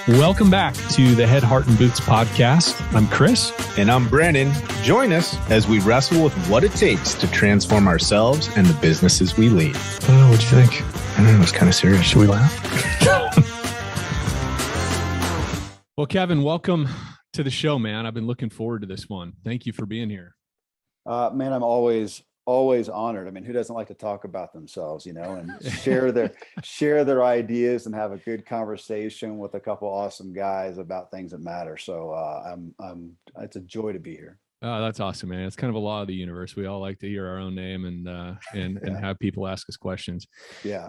Welcome back to the Head, Heart, and Boots podcast. I'm Chris. And I'm Brandon. Join us as we wrestle with what it takes to transform ourselves and the businesses we lead. Oh, what'd you think? I don't know, it's kind of serious. Should we laugh? Well, Kevin, welcome to the show, man. I've been looking forward to this one. Thank you for being here. Man, I'm always honored. I mean, who doesn't like to talk about themselves, and share their ideas and have a good conversation with a couple awesome guys about things that matter. So it's a joy to be here. Oh, that's awesome, man. It's kind of a law of the universe. We all like to hear our own name and have people ask us questions. Yeah.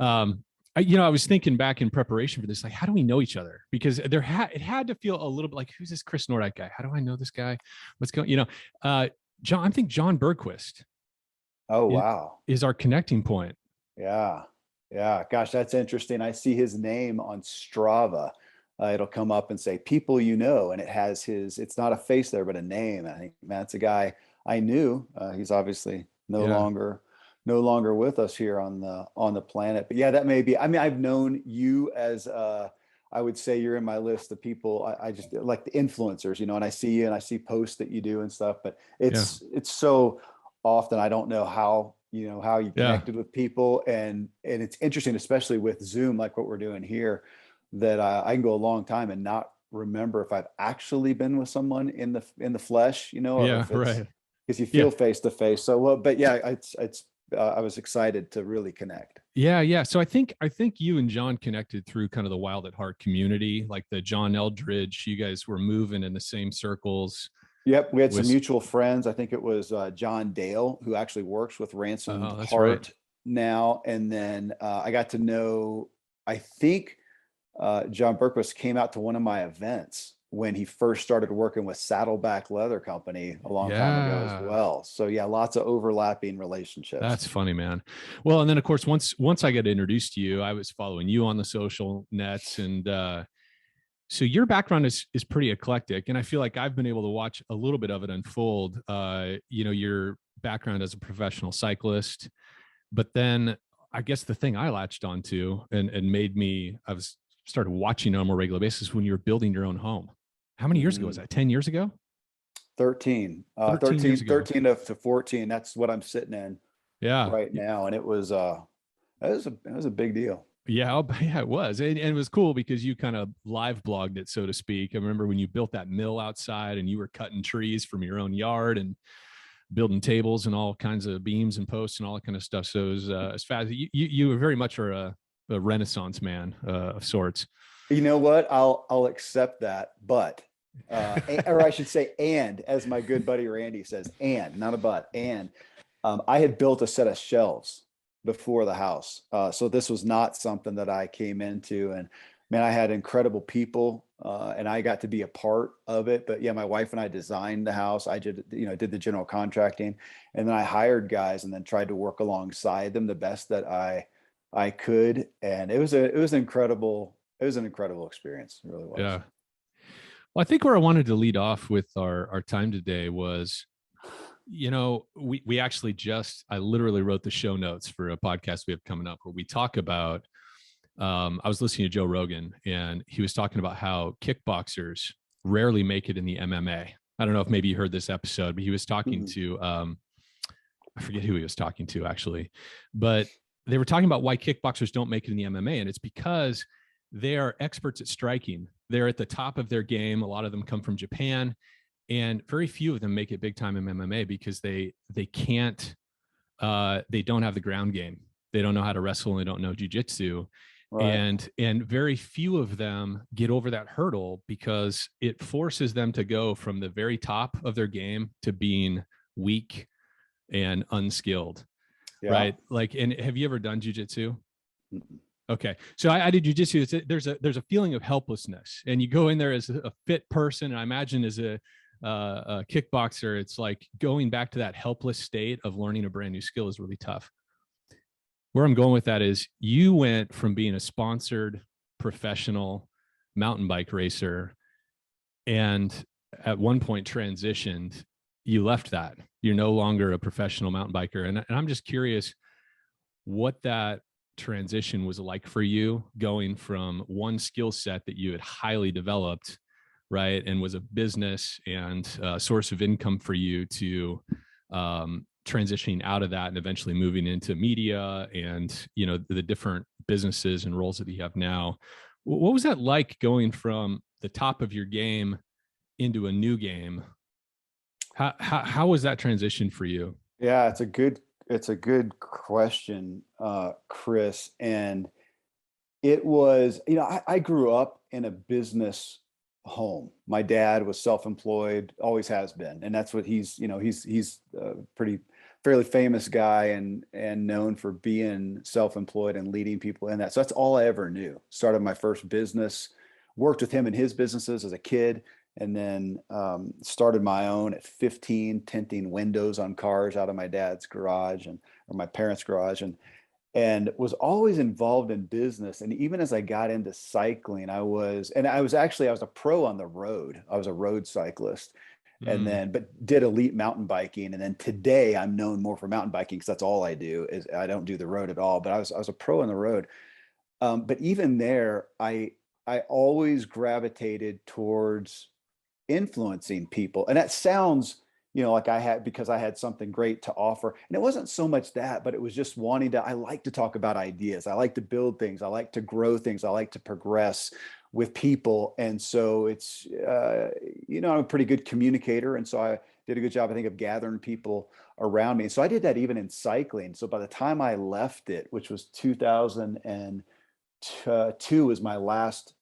I was thinking back in preparation for this, like, how do we know each other? Because it had to feel a little bit like, who's this Chris Nordike guy? How do I know this guy? What's going, John, I think John Bergquist. Oh, wow. Is our connecting point. Yeah. Gosh, that's interesting. I see his name on Strava. It'll come up and say people, and it has it's not a face there, but a name. I think, man, it's a guy I knew. He's obviously no longer with us here on the planet. But yeah, that may be. I mean, I've known you as I would say you're in my list of people. I just like the influencers, and I see you and I see posts that you do and stuff. But it's so often I don't know how you connected with people, and it's interesting, especially with Zoom, like what we're doing here, that I can go a long time and not remember if I've actually been with someone in the flesh, or if it's, right, because you feel face to face. So well, but yeah, it's I was excited to really connect. Yeah. So I think you and John connected through kind of the Wild at Heart community, like the John Eldridge. You guys were moving in the same circles. Yep, we had some mutual friends. I think it was John Dale, who actually works with Ransomed Heart now. And then I got to know, I think John Bergquist came out to one of my events when he first started working with Saddleback Leather Company a long time ago as well. So yeah, lots of overlapping relationships. That's funny, man. Well, and then of course, once I got introduced to you, I was following you on the social nets, and so your background is pretty eclectic, and I feel like I've been able to watch a little bit of it unfold. Your background as a professional cyclist, but then I guess the thing I latched onto and made me, started watching on a more regular basis when you were building your own home. How many years ago was that? 10 years ago? 13 to 14. That's what I'm sitting in right now. And it was a big deal. Yeah, it was. And it was cool because you kind of live blogged it, so to speak. I remember when you built that mill outside and you were cutting trees from your own yard and building tables and all kinds of beams and posts and all that kind of stuff. So it was as fast. You were very much a Renaissance man of sorts. You know what? I'll accept that, but or I should say, and as my good buddy Randy says, and not a but, and I had built a set of shelves before the house. So this was not something that I came into, and man, I had incredible people and I got to be a part of it. But yeah, my wife and I designed the house. I did the general contracting, and then I hired guys and then tried to work alongside them the best that I could. And it was an incredible experience. It really was. Yeah. Well, I think where I wanted to lead off with our time today was, we actually I literally wrote the show notes for a podcast we have coming up where we talk about, I was listening to Joe Rogan, and he was talking about how kickboxers rarely make it in the MMA. I don't know if maybe you heard this episode, but he was talking to, I forget who he was talking to actually, but they were talking about why kickboxers don't make it in the MMA. And it's because they are experts at striking. They're at the top of their game. A lot of them come from Japan. And very few of them make it big time in MMA because they can't, they don't have the ground game. They don't know how to wrestle, and they don't know jujitsu. Right. And very few of them get over that hurdle because it forces them to go from the very top of their game to being weak and unskilled. Yeah. Right. Like, and have you ever done jujitsu? Okay. So I did jujitsu. There's a feeling of helplessness, and you go in there as a fit person. And I imagine as a kickboxer, it's like going back to that helpless state of learning a brand new skill is really tough. Where I'm going with that is you went from being a sponsored professional mountain bike racer, and at one point transitioned, you left that. You're no longer a professional mountain biker. And I'm just curious what that transition was like for you, going from one skill set that you had highly developed, right, and was a business and source of income for you, to transitioning out of that and eventually moving into media and, you know, the different businesses and roles that you have now. What was that like, going from the top of your game into a new game? How was that transition for you? Yeah, it's a good question, Chris. And it was, I grew up in a business home. My dad was self-employed, always has been, and that's what he's a fairly famous guy and known for being self-employed and leading people in that. So that's all I ever knew. Started my first business, worked with him in his businesses as a kid, and then started my own at 15, tinting windows on cars out of my dad's garage or my parents' garage, and was always involved in business. And even as I got into cycling, I was a pro on the road. I was a road cyclist, and then but did elite mountain biking. And then today I'm known more for mountain biking because that's all I do. Is I don't do the road at all. But I was a pro on the road. But even there, I always gravitated towards influencing people. And that sounds, like because I had something great to offer. And it wasn't so much that, but it was just I like to talk about ideas. I like to build things. I like to grow things. I like to progress with people. And so it's, I'm a pretty good communicator. And so I did a good job, I think, of gathering people around me. And so I did that even in cycling. So by the time I left it, which was 2002 was my last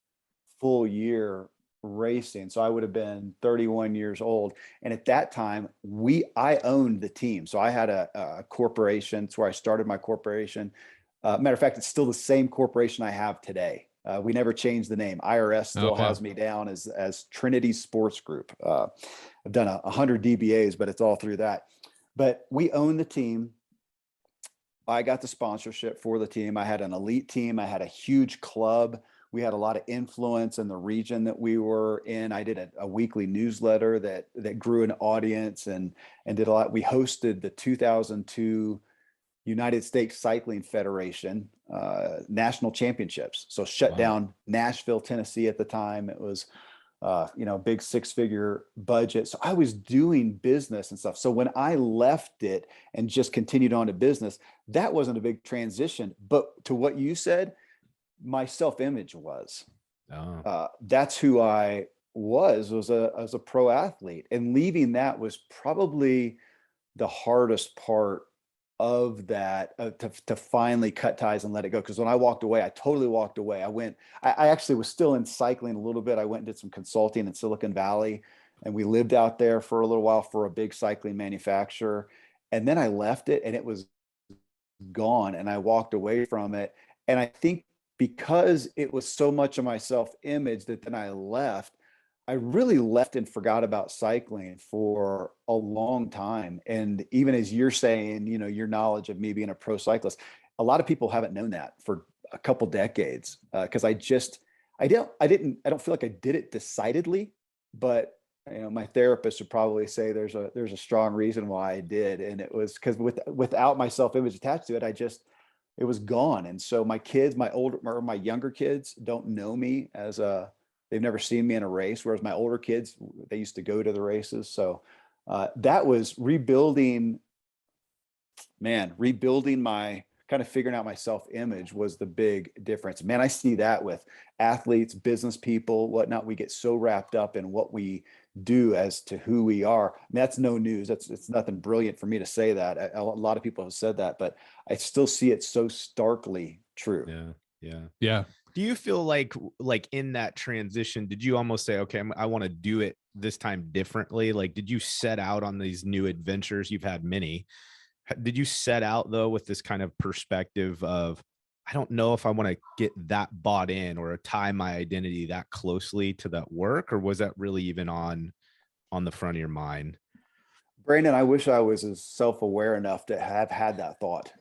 full year racing. So I would have been 31 years old. And at that time, I owned the team. So I had a corporation. It's where I started my corporation. Matter of fact, it's still the same corporation I have today. We never changed the name. IRS still has me down as Trinity Sports Group. I've done 100 DBAs, but it's all through that. But we own the team. I got the sponsorship for the team. I had an elite team. I had a huge club. We had a lot of influence in the region that we were in. I did a weekly newsletter that grew an audience and did a lot. We hosted the 2002 United States Cycling Federation national championships. So shut down Nashville, Tennessee at the time. It was big 6-figure budget. So I was doing business and stuff. So when I left it and just continued on to business, that wasn't a big transition. But to what you said, my self-image was. That's who I was as a pro athlete. And leaving that was probably the hardest part of that, to finally cut ties and let it go. Because when I walked away, I totally walked away. I actually was still in cycling a little bit. I went and did some consulting in Silicon Valley, and we lived out there for a little while for a big cycling manufacturer. And then I left it and it was gone, and I walked away from it. And I think because it was so much of my self-image that then I left, I really left and forgot about cycling for a long time. And even as you're saying, your knowledge of me being a pro cyclist, a lot of people haven't known that for a couple decades. Because I don't feel like I did it decidedly, but my therapist would probably say there's a strong reason why I did. And it was because without my self-image attached to it, it was gone. And so my kids, my younger kids don't know me they've never seen me in a race. Whereas my older kids, they used to go to the races. So that was rebuilding my kind of figuring out my self-image was the big difference. Man, I see that with athletes, business people, whatnot. We get so wrapped up in what we do as to who we are. I mean, that's no news. It's nothing brilliant for me to say that. A lot of people have said that, but I still see it so starkly true. Yeah. Do you feel like in that transition, did you almost say, okay, I want to do it this time differently? Like, did you set out on these new adventures? You've had many. Did you set out though with this kind of perspective of, I don't know if I want to get that bought in or tie my identity that closely to that work? Or was that really even on the front of your mind? Brandon, I wish I was as self-aware enough to have had that thought.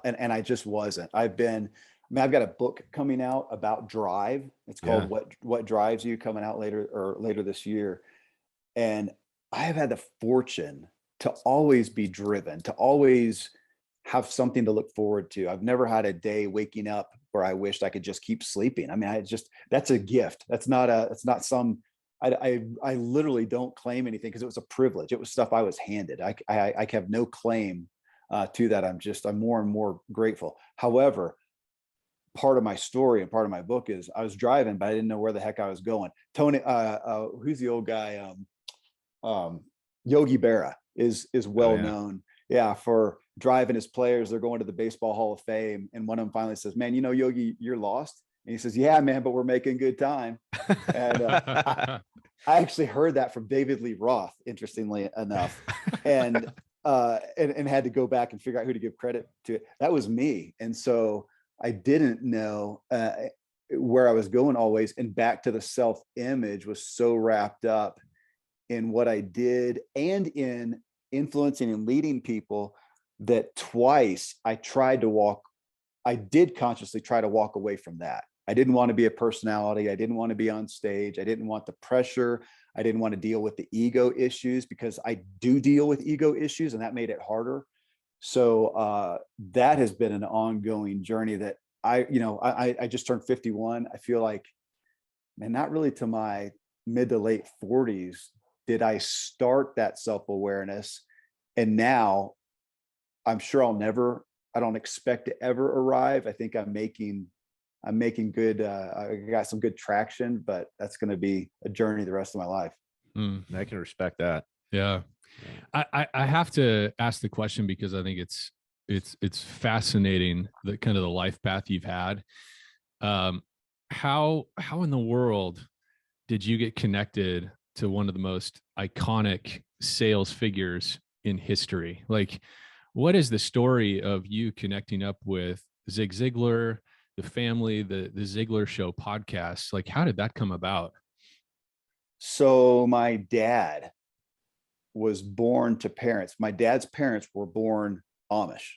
And I just wasn't. I've got a book coming out about drive. It's called What Drives You, coming out later this year. And I have had the fortune to always be driven, to always have something to look forward to. I've never had a day waking up where I wished I could just keep sleeping. I mean, that's a gift. It's not some, I literally don't claim anything because it was a privilege. It was stuff I was handed. I have no claim to that. I'm more and more grateful. However, part of my story and part of my book is I was driving, but I didn't know where the heck I was going. Tony, who's the old guy? Yogi Berra is well known. Yeah, for driving his players. They're going to the Baseball Hall of Fame. And one of them finally says, man, Yogi, you're lost. And he says, yeah, man, but we're making good time. And I actually heard that from David Lee Roth, interestingly enough, and had to go back and figure out who to give credit to. That was me. And so I didn't know where I was going always. And back to the self-image was so wrapped up in what I did and in influencing and leading people that twice I did consciously try to walk away from that. I didn't want to be a personality. I didn't want to be on stage. I didn't want the pressure. I didn't want to deal with the ego issues, because I do deal with ego issues, and that made it harder. So that has been an ongoing journey that I just turned 51. I feel like, man, not really to my mid to late 40s did I start that self-awareness. And now I'm sure I don't expect to ever arrive. I think I'm making good, I got some good traction, but that's going to be a journey the rest of my life. I can respect that. Yeah. I have to ask the question because I think it's fascinating, the kind of the life path you've had. How in the world did you get connected to one of the most iconic sales figures in history? Like, what is the story of you connecting up with Zig Ziglar, the family, the Ziglar Show podcast? Like, how did that come about? So my dad was born to parents. My dad's parents were born Amish,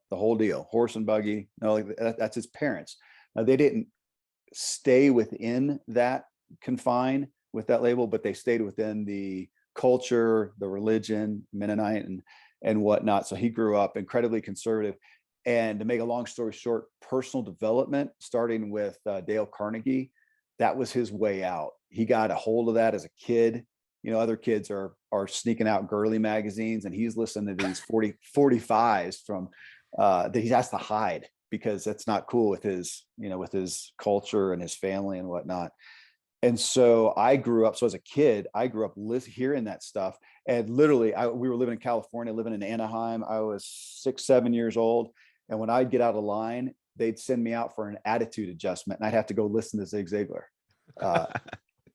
the whole deal, horse and buggy. No, that's his parents. Now, they didn't stay within that confine with that label, but they stayed within the culture, the religion, Mennonite and whatnot. So he grew up incredibly conservative. And to make a long story short, personal development, starting with Dale Carnegie, that was his way out. He got a hold of that as a kid. Other kids are sneaking out girly magazines, and he's listening to these 45s from that he has to hide because that's not cool with his culture and his family and whatnot. And so I grew up. So as a kid, I grew up hearing that stuff. And literally, we were living in California, living in Anaheim. I was 6, 7 years old. And when I'd get out of line, they'd send me out for an attitude adjustment, and I'd have to go listen to Zig Ziglar.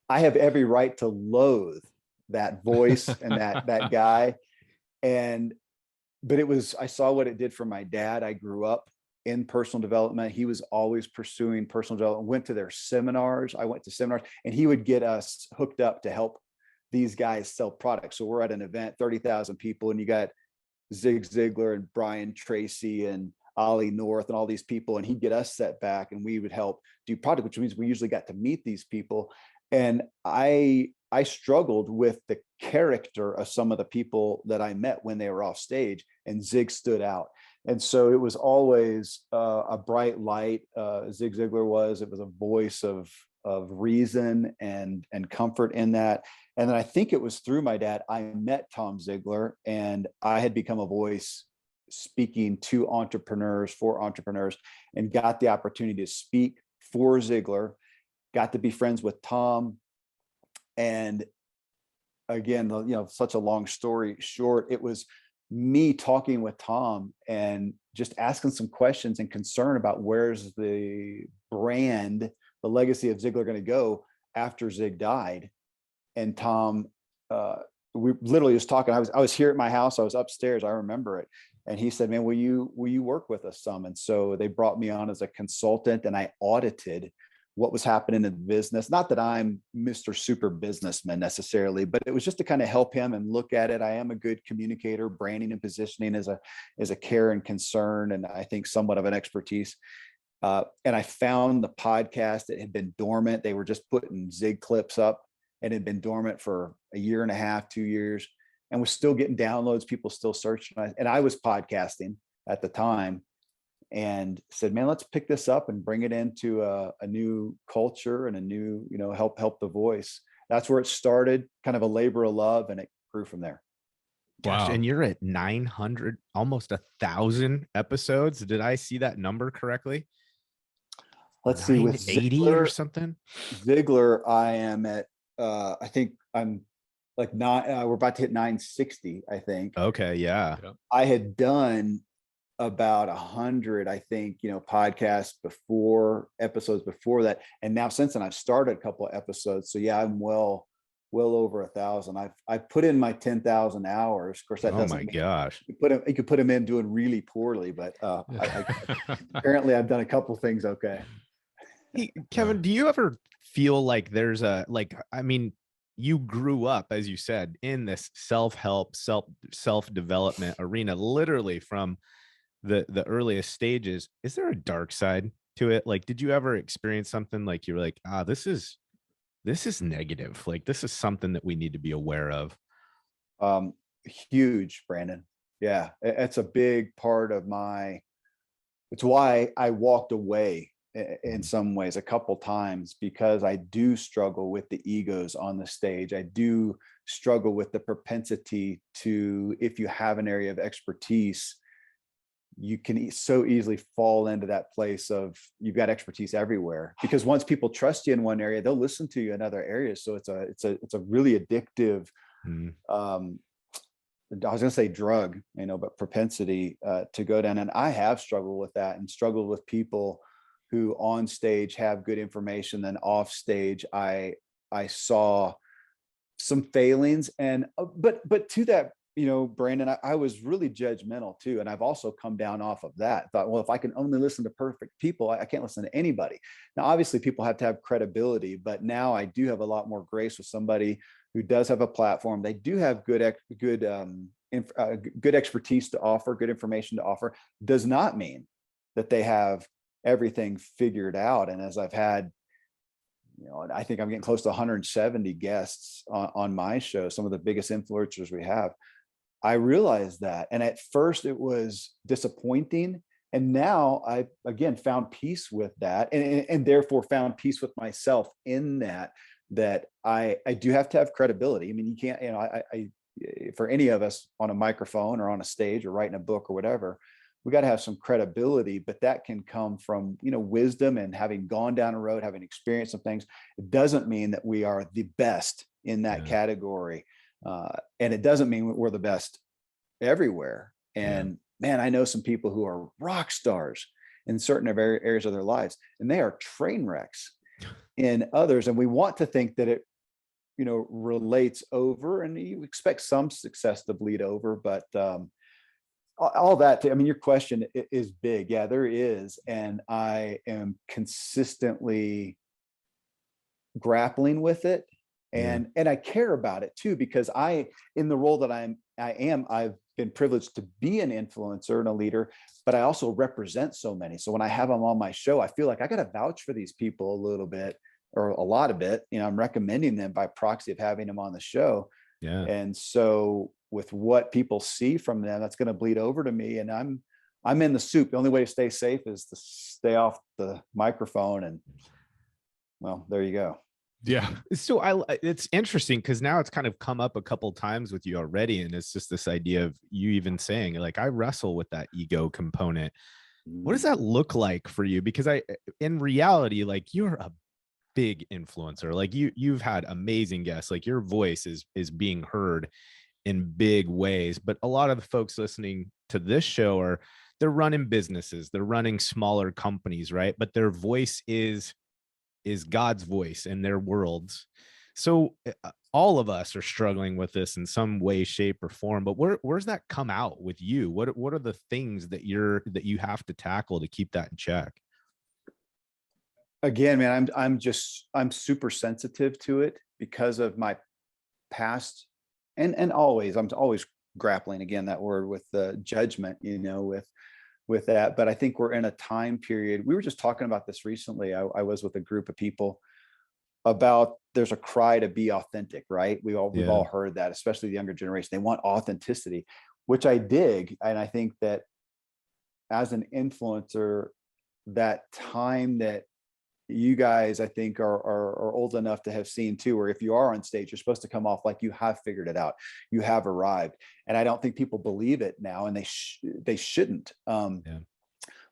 I have every right to loathe that voice and that guy. But I saw what it did for my dad. I grew up in personal development. He was always pursuing personal development, went to their seminars. I went to seminars, and he would get us hooked up to help these guys sell products. So we're at an event, 30,000 people, and you got Zig Ziglar and Brian Tracy and Ollie North and all these people, and he'd get us set back, and we would help do product, which means we usually got to meet these people. And I struggled with the character of some of the people that I met when they were off stage, and Zig stood out. And so it was always a bright light. Zig Ziglar it was a voice of reason and comfort in that. And then I think it was through my dad, I met Tom Ziglar, and I had become a voice speaking to entrepreneurs, for entrepreneurs, and got the opportunity to speak for Ziglar, got to be friends with Tom. And again, such a long story short, it was me talking with Tom and just asking some questions and concern about where's the brand, the legacy of Ziglar going to go after Zig died. And Tom, we literally was talking. I was here at my house. I was upstairs. I remember it. And he said, man, will you work with us some? And so they brought me on as a consultant, and I audited what was happening in the business. Not that I'm Mr. Super Businessman necessarily, but it was just to kind of help him and look at it. I am a good communicator. Branding and positioning is a care and concern, and I think somewhat of an expertise. And I found the podcast that had been dormant. They were just putting Zig clips up, and had been dormant for a year and a half, 2 years, and was still getting downloads. People still searching, and I was podcasting. at the time, and said, man, let's pick this up and bring it into a new culture and a new, help the voice. That's where it started, kind of a labor of love, and it grew from there. Gosh, Wow. and you're at 900, almost 1,000 episodes. Did I see that number correctly? Let's see, with 980 or something. Ziglar, I am at, I think I'm like we're about to hit 960, I think. Okay, yeah. I had done about 100, I think, podcasts episodes before that. And now since then I've started a couple of episodes. So yeah, I'm well over 1,000. I've put in my 10,000 hours. Of course, that doesn't mean gosh. you could put them in doing really poorly, but apparently I've done a couple things okay. Hey, Kevin, do you ever feel like there's you grew up, as you said, in this self-help, self-development arena, literally from the earliest stages. Is there a dark side to it? Like, did you ever experience something like you were like, this is negative, like this is something that we need to be aware of? Huge, Brandon. Yeah, it's a big part of it's why I walked away in some ways a couple times, because I do struggle with the egos on the stage. I do struggle with the propensity to, if you have an area of expertise, you can so easily fall into that place of you've got expertise everywhere, because once people trust you in one area, they'll listen to you in other areas. So it's a really addictive, I was going to say drug, but propensity to go down. And I have struggled with that, and struggled with people who on stage have good information, then off stage I saw some failings. And but to that, Brandon, I was really judgmental too. And I've also come down off of that. Thought, well, if I can only listen to perfect people, I can't listen to anybody. Now, obviously people have to have credibility, but now I do have a lot more grace with somebody who does have a platform. They do have good expertise to offer, good information to offer. Does not mean that they have everything figured out. And as I've had, I think I'm getting close to 170 guests on my show, some of the biggest influencers we have, I realized that. And at first it was disappointing. And now I, again, found peace with that, and therefore found peace with myself in that I do have to have credibility. I mean, you can't, I for any of us on a microphone or on a stage or writing a book or whatever, we got to have some credibility, but that can come from, wisdom and having gone down a road, having experienced some things. It doesn't mean that we are the best in that category. And it doesn't mean we're the best everywhere. And man, I know some people who are rock stars in certain areas of their lives, and they are train wrecks in others. And we want to think that it, relates over, and you expect some success to bleed over, but, all that, I mean, your question is big. Yeah, there is. And I am consistently grappling with it. And I care about it too, because in the role that I've been privileged to be an influencer and a leader, but I also represent so many. So when I have them on my show, I feel like I got to vouch for these people a little bit, or a lot of it. I'm recommending them by proxy of having them on the show. Yeah. And so with what people see from them, that's going to bleed over to me, and I'm in the soup. The only way to stay safe is to stay off the microphone, and well, there you go. Yeah. So it's interesting, because now it's kind of come up a couple times with you already, and it's just this idea of you even saying, like, I wrestle with that ego component. What does that look like for you? Because in reality, like, you're a big influencer. Like, you've had amazing guests. Like, your voice is being heard in big ways. But a lot of the folks listening to this show they're running businesses, they're running smaller companies, right? But their voice is God's voice in their worlds. So all of us are struggling with this in some way, shape, or form. But where's that come out with you? What are the things that you have to tackle to keep that in check? Again, man, I'm super sensitive to it because of my past, and I'm always grappling, again, that word, with the judgment, with that. But I think we're in a time period. We were just talking about this recently. I was with a group of people about, there's a cry to be authentic, right? We've all heard that, especially the younger generation. They want authenticity, which I dig. And I think that as an influencer, that time that you guys, I think, are old enough to have seen too, where if you are on stage, you're supposed to come off like you have figured it out, you have arrived. And I don't think people believe it now, and they shouldn't. Yeah.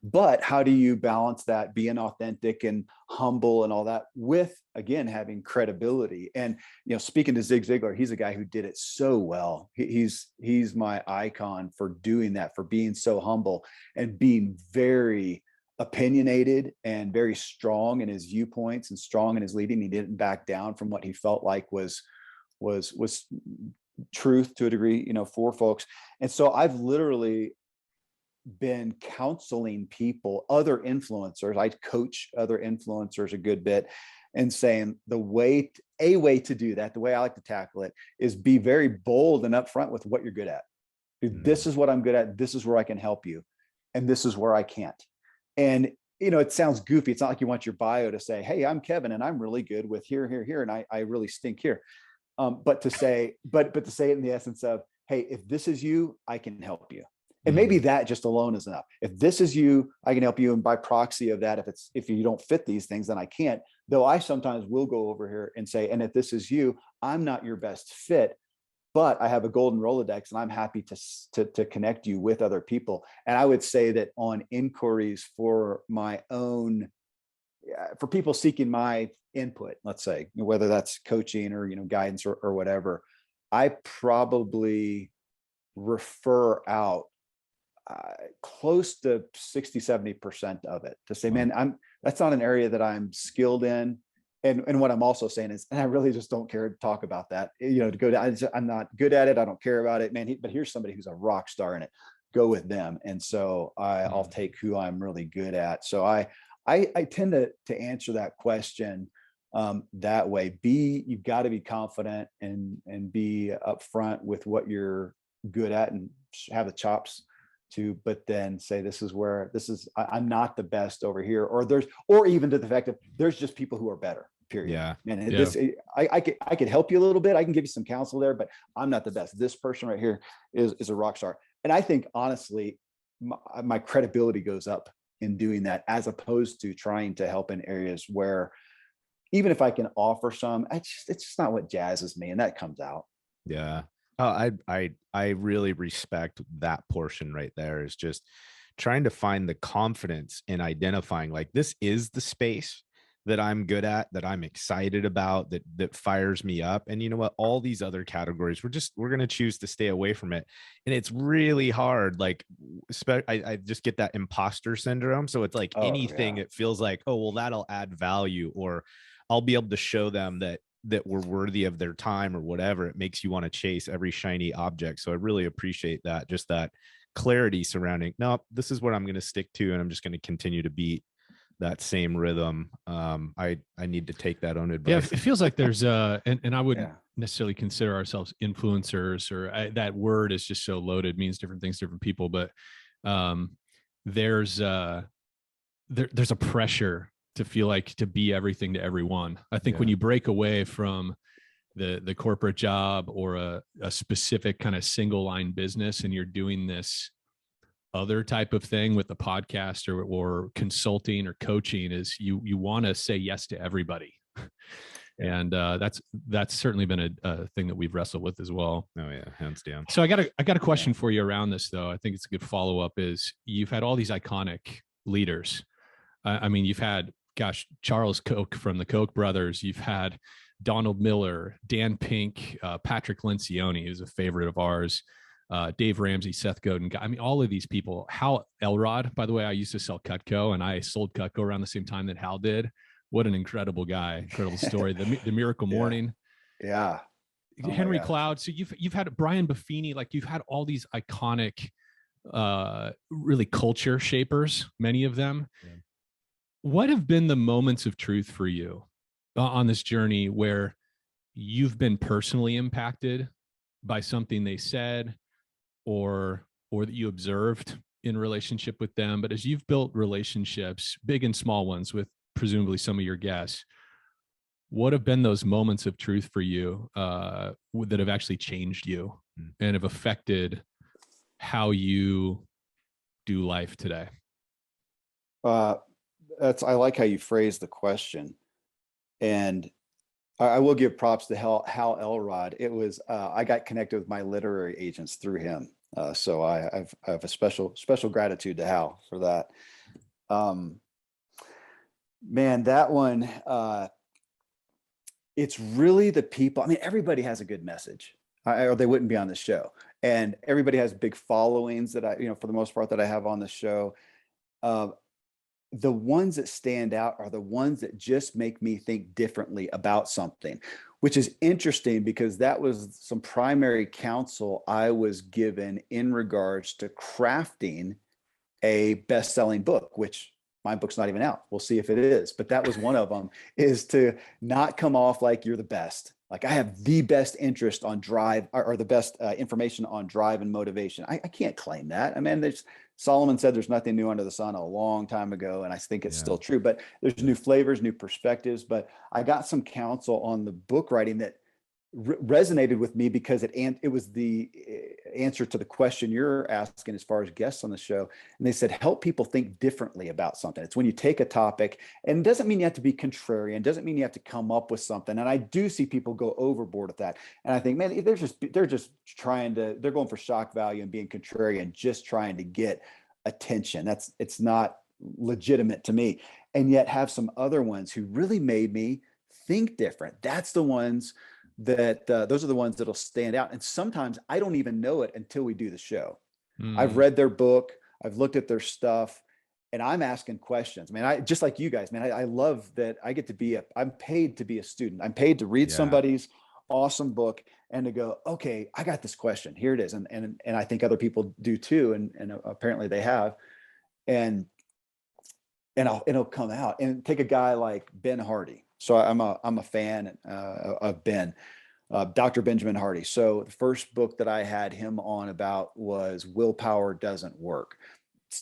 But how do you balance that, being authentic and humble and all that, with, again, having credibility? And, speaking to Zig Ziglar, he's a guy who did it so well. He's my icon for doing that, for being so humble and being very opinionated and very strong in his viewpoints and strong in his leading. He didn't back down from what he felt like was truth to a degree, for folks. And so I've literally been counseling people, other influencers. I coach other influencers a good bit, and saying a way to do that, the way I like to tackle it, is be very bold and upfront with what you're good at. This is what I'm good at. This is where I can help you. And this is where I can't. And, it sounds goofy. It's not like you want your bio to say, hey, I'm Kevin and I'm really good with here, and I really stink here. But to say it in the essence of, hey, if this is you, I can help you. And maybe that just alone is enough. If this is you, I can help you. And by proxy of that, if you don't fit these things, then I can't. Though I sometimes will go over here and say, and if this is you, I'm not your best fit, but I have a golden Rolodex and I'm happy to connect you with other people. And I would say that on inquiries for my own, for people seeking my input, let's say, whether that's coaching or, guidance or whatever, I probably refer out close to 60-70% of it to say, man, that's not an area that I'm skilled in. And what I'm also saying is, and I really just don't care to talk about that, to go down. I'm not good at it. I don't care about it, man. But here's somebody who's a rock star in it. Go with them. And so I'll take who I'm really good at. So I tend to answer that question that way. You've got to be confident and be upfront with what you're good at and have the chops to, but then say, I'm not the best over here, or even to the fact of there's just people who are better, period. Yeah. And I could help you a little bit. I can give you some counsel there, but I'm not the best. This person right here is a rock star. And I think honestly, my credibility goes up in doing that, as opposed to trying to help in areas where, even if I can offer some, it's just not what jazzes me. And that comes out. Yeah. Oh, I really respect that portion right there, is just trying to find the confidence in identifying, like, this is the space that I'm good at, that I'm excited about, that fires me up. And you know what, all these other categories, we're going to choose to stay away from it. And it's really hard. Like, I just get that imposter syndrome. So it's like anything, it feels like, oh, well, that'll add value, or I'll be able to show them that we're worthy of their time or whatever. It makes you want to chase every shiny object. So I really appreciate that, just that clarity surrounding, no, this is what I'm going to stick to, and I'm just going to continue to beat that same rhythm. I need to take that on advice. Yeah, it feels like there's and I wouldn't necessarily consider ourselves influencers, or that word is just so loaded, means different things to different people, but there's a pressure to feel like to be everything to everyone. I think when you break away from the corporate job or a specific kind of single line business, and you're doing this other type of thing with the podcast or consulting or coaching, is you want to say yes to everybody. And that's certainly been a thing that we've wrestled with as well. Oh yeah, hands down. So I got a question for you around this, though. I think it's a good follow-up. Is you've had all these iconic leaders. I mean, you've had, Charles Koch from the Koch brothers. You've had Donald Miller, Dan Pink, Patrick Lencioni, who's a favorite of ours, Dave Ramsey, Seth Godin. I mean, all of these people. Hal Elrod, by the way, I used to sell Cutco, and I sold Cutco around the same time that Hal did. What an incredible guy. Incredible story. The Miracle Morning. Yeah. Henry Cloud. So you've had Brian Buffini, like you've had all these iconic, really culture shapers, many of them. Yeah. What have been the moments of truth for you on this journey where you've been personally impacted by something they said or that you observed in relationship with them? But as you've built relationships, big and small ones, with presumably some of your guests, what have been those moments of truth for you that have actually changed you and have affected how you do life today? I like how you phrase the question, and I will give props to Hal Elrod. It was I got connected with my literary agents through him, so I have a special gratitude to Hal for that. Man, that one, it's really the people. I mean, everybody has a good message, or they wouldn't be on the show. And everybody has big followings that for the most part, that I have on the show. The ones that stand out are the ones that just make me think differently about something, which is interesting because that was some primary counsel I was given in regards to crafting a best-selling book, which my book's not even out. We'll see if it is, but that was one of them, is to not come off like you're the best. Like I have the best interest on drive, or the best information on drive and motivation. I can't claim that. I mean, Solomon said there's nothing new under the sun a long time ago, and I think it's still true, but there's new flavors, new perspectives. But I got some counsel on the book writing that resonated with me because it was the answer to the question you're asking as far as guests on the show. And they said, help people think differently about something. It's when you take a topic, and it doesn't mean you have to be contrarian, doesn't mean you have to come up with something. And I do see people go overboard with that. And I think, man, they're just they're going for shock value and being contrarian, just trying to get attention. It's not legitimate to me. And yet have some other ones who really made me think different. That's the ones that those are the ones that'll stand out. And sometimes I don't even know it until we do the show. I've read their book, I've looked at their stuff, and I'm asking questions. Man, I just like you guys, man, I love that I get to I'm paid to be a student. I'm paid to read somebody's awesome book and to go, okay, I got this question. Here it is. And I think other people do too. And apparently they have. And it'll come out. And take a guy like Ben Hardy. So I'm a fan of Ben, Dr. Benjamin Hardy. So the first book that I had him on about was Willpower Doesn't Work.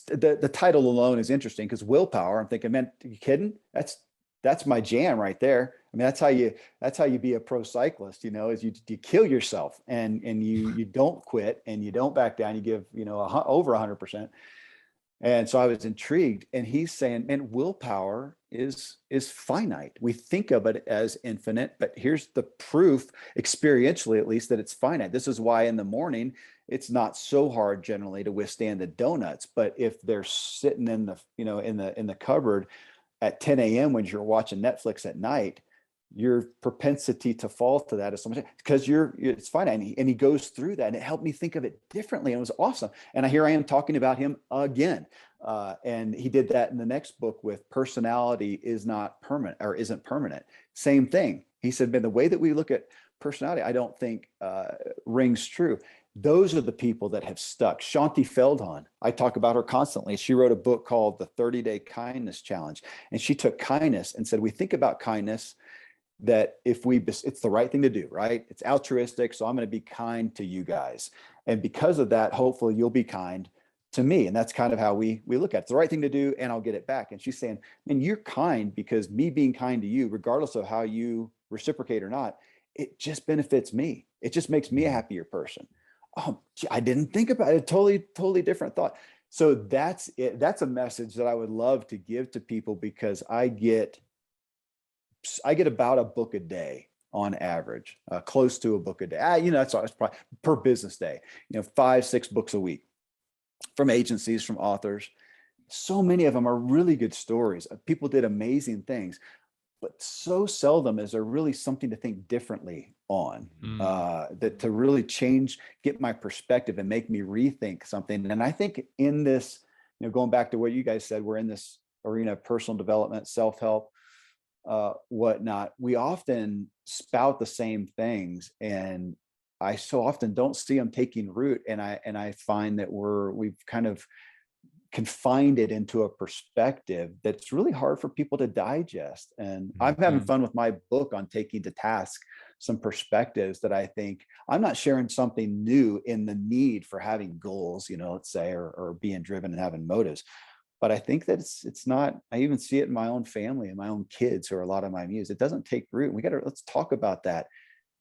The title alone is interesting because willpower, I'm thinking, man, are you kidding? That's my jam right there. I mean, that's how you be a pro cyclist, is you kill yourself and you don't quit and you don't back down. You give, over 100%. And so I was intrigued, and he's saying, man, willpower is finite. We think of it as infinite, but here's the proof, experientially at least, that it's finite. This is why in the morning, it's not so hard generally to withstand the donuts. But if they're sitting in the, in the cupboard at 10 a.m. when you're watching Netflix at night, your propensity to fall to that is so much because it's finite. And he goes through that, and it helped me think of it differently. And it was awesome. And here I am talking about him again. And he did that in the next book with Personality is Not Permanent, or Isn't Permanent. Same thing. He said, man, the way that we look at personality, I don't think rings true. Those are the people that have stuck. Shanti Feldhahn, I talk about her constantly. She wrote a book called The 30-Day Kindness Challenge. And she took kindness and said, we think about kindness that it's the right thing to do, right? It's altruistic. So I'm going to be kind to you guys. And because of that, hopefully you'll be kind to me. And that's kind of how we look at it. It's the right thing to do, and I'll get it back. And she's saying, man, you're kind because me being kind to you, regardless of how you reciprocate or not, it just benefits me. It just makes me a happier person. Oh, I didn't think about it. Totally different thought. So that's it. That's a message that I would love to give to people because I get about a book a day on average, close to a book a day. That's probably per business day, 5-6 books a week from agencies, from authors. So many of them are really good stories. People did amazing things, but so seldom is there really something to think differently on, that to really get my perspective and make me rethink something. And I think in this, going back to what you guys said, we're in this arena of personal development, self-help, whatnot. We often spout the same things, and I so often don't see them taking root. And I find that we've kind of confined it into a perspective that's really hard for people to digest. And I'm having fun with my book on taking to task some perspectives that I think I'm not sharing something new in the need for having goals, let's say, or being driven and having motives. But I think that it's not, I even see it in my own family and my own kids who are a lot of my muse. It doesn't take root. Let's talk about that.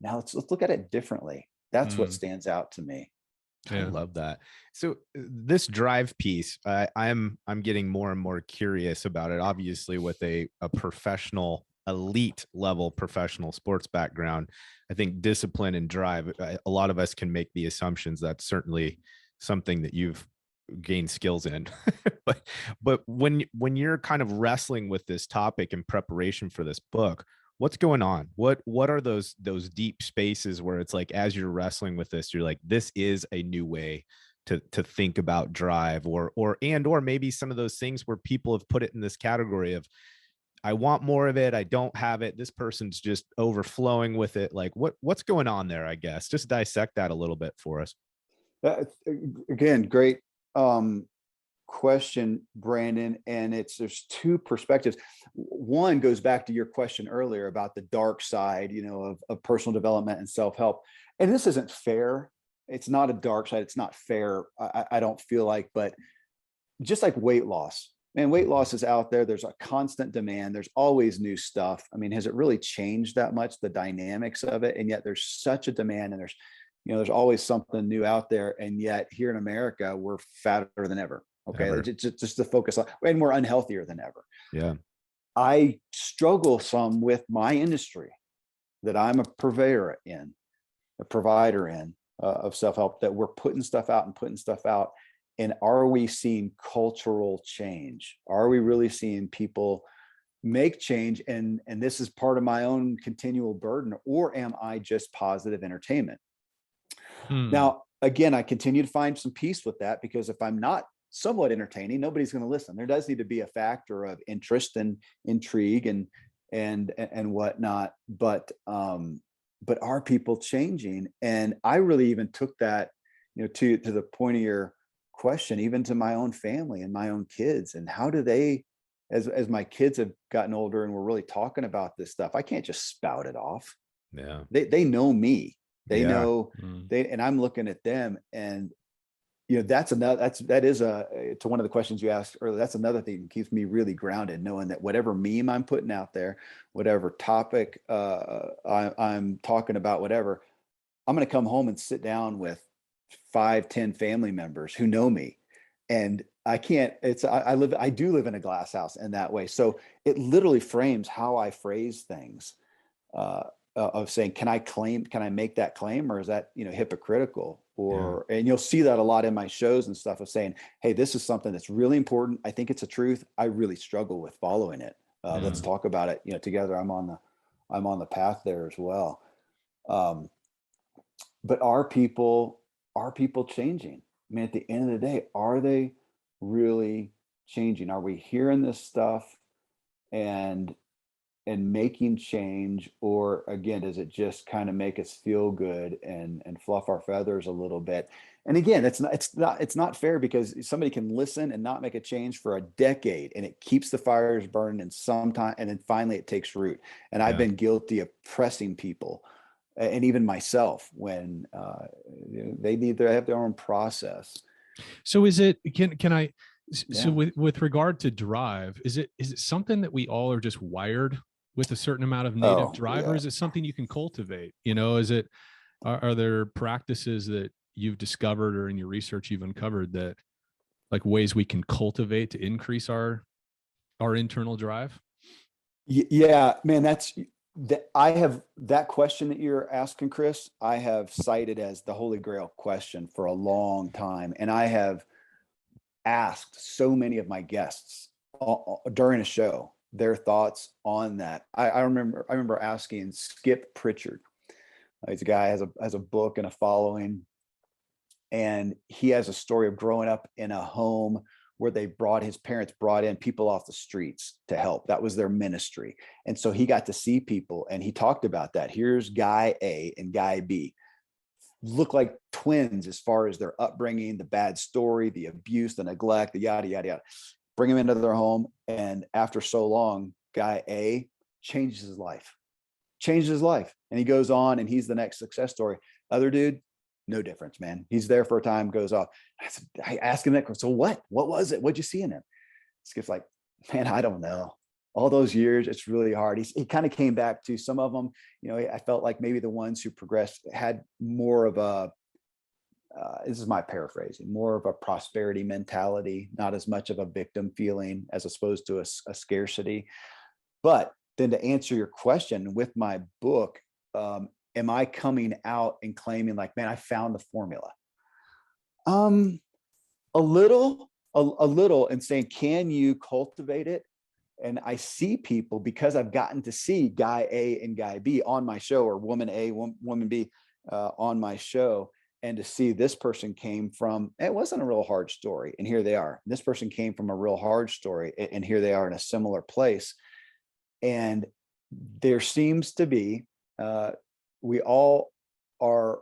Now let's look at it differently. That's what stands out to me. I Yeah. love that. So this drive piece, I'm getting more and more curious about it. Obviously, with a professional, elite level professional sports background, I think discipline and drive. A lot of us can make the assumptions that's certainly something that you've gained skills in. but when you're kind of wrestling with this topic in preparation for this book, what's going on? What are those deep spaces where it's like, as you're wrestling with this, you're like, this is a new way to think about drive, or maybe some of those things where people have put it in this category of, I want more of it, I don't have it, this person's just overflowing with it. Like what's going on there? I guess just dissect that a little bit for us. Again, great question, Brandon. And there's two perspectives. One goes back to your question earlier about the dark side, of personal development and self-help. And this isn't fair. It's not a dark side. It's not fair. I don't feel like, but just like weight loss, man, weight loss is out there. There's a constant demand. There's always new stuff. I mean, has it really changed that much, the dynamics of it? And yet there's such a demand, and there's always something new out there. And yet here in America, we're fatter than ever. Okay. Ever. Just to focus on, and we're unhealthier than ever. Yeah. I struggle some with my industry that I'm a provider in of self-help, that we're putting stuff out. And are we seeing cultural change? Are we really seeing people make change? And this is part of my own continual burden, or am I just positive entertainment? Now, again, I continue to find some peace with that, because if I'm not somewhat entertaining, nobody's going to listen. There does need to be a factor of interest and intrigue and whatnot. But are people changing? And I really even took that, to the point of your question, even to my own family and my own kids, and how do they, as my kids have gotten older and we're really talking about this stuff, I can't just spout it off. Yeah. They know me. They know and I'm looking at them, and that is to one of the questions you asked earlier. That's another thing that keeps me really grounded, knowing that whatever meme I'm putting out there, whatever topic I'm talking about, whatever, I'm going to come home and sit down with 5-10 family members who know me. And I do live in a glass house in that way. So it literally frames how I phrase things, of saying, can I make that claim, or is that, hypocritical? And you'll see that a lot in my shows and stuff, of saying, hey, this is something that's really important. I think it's a truth. I really struggle with following it. Let's talk about it, together. I'm on the path there as well. But are people changing? I mean, at the end of the day, are they really changing? Are we hearing this stuff and making change, or again, does it just kind of make us feel good and fluff our feathers a little bit? And again, it's not fair, because somebody can listen and not make a change for a decade, and it keeps the fires burning, and then finally it takes root. And I've been guilty of pressing people, and even myself, when they need to have their own process. So is it, so with regard to drive, is it something that we all are just wired with a certain amount of native drive, or is it something you can cultivate? Are there practices that you've discovered, or in your research you've uncovered, that like ways we can cultivate to increase our internal drive? Yeah, man, I have that question that you're asking, Chris, I have cited as the Holy Grail question for a long time. And I have asked so many of my guests during a show their thoughts on that. I remember asking Skip Pritchard. He's a guy, has a book and a following, and he has a story of growing up in a home where his parents brought in people off the streets to help. That was their ministry. And so he got to see people, and he talked about that. Here's guy A and guy B, look like twins as far as their upbringing, the bad story, the abuse, the neglect, the yada, yada, yada. Bring them into their home. And after so long, guy A changes his life. And he goes on, and he's the next success story. Other dude, no difference, man. He's there for a time, goes off. I asked him that. So what was it? What'd you see in him? Skip's like, man, I don't know. All those years, it's really hard. He kind of came back to some of them. I felt like maybe the ones who progressed had more of this is my paraphrasing, more of a prosperity mentality, not as much of a victim feeling as opposed to a scarcity. But then to answer your question with my book, am I coming out and claiming like, man, I found the formula? A little, and saying, can you cultivate it? And I see people, because I've gotten to see guy A and guy B on my show, or woman A, woman B on my show. And to see this person came from, it wasn't a real hard story, and here they are. This person came from a real hard story, and here they are in a similar place. And there seems to be, we all are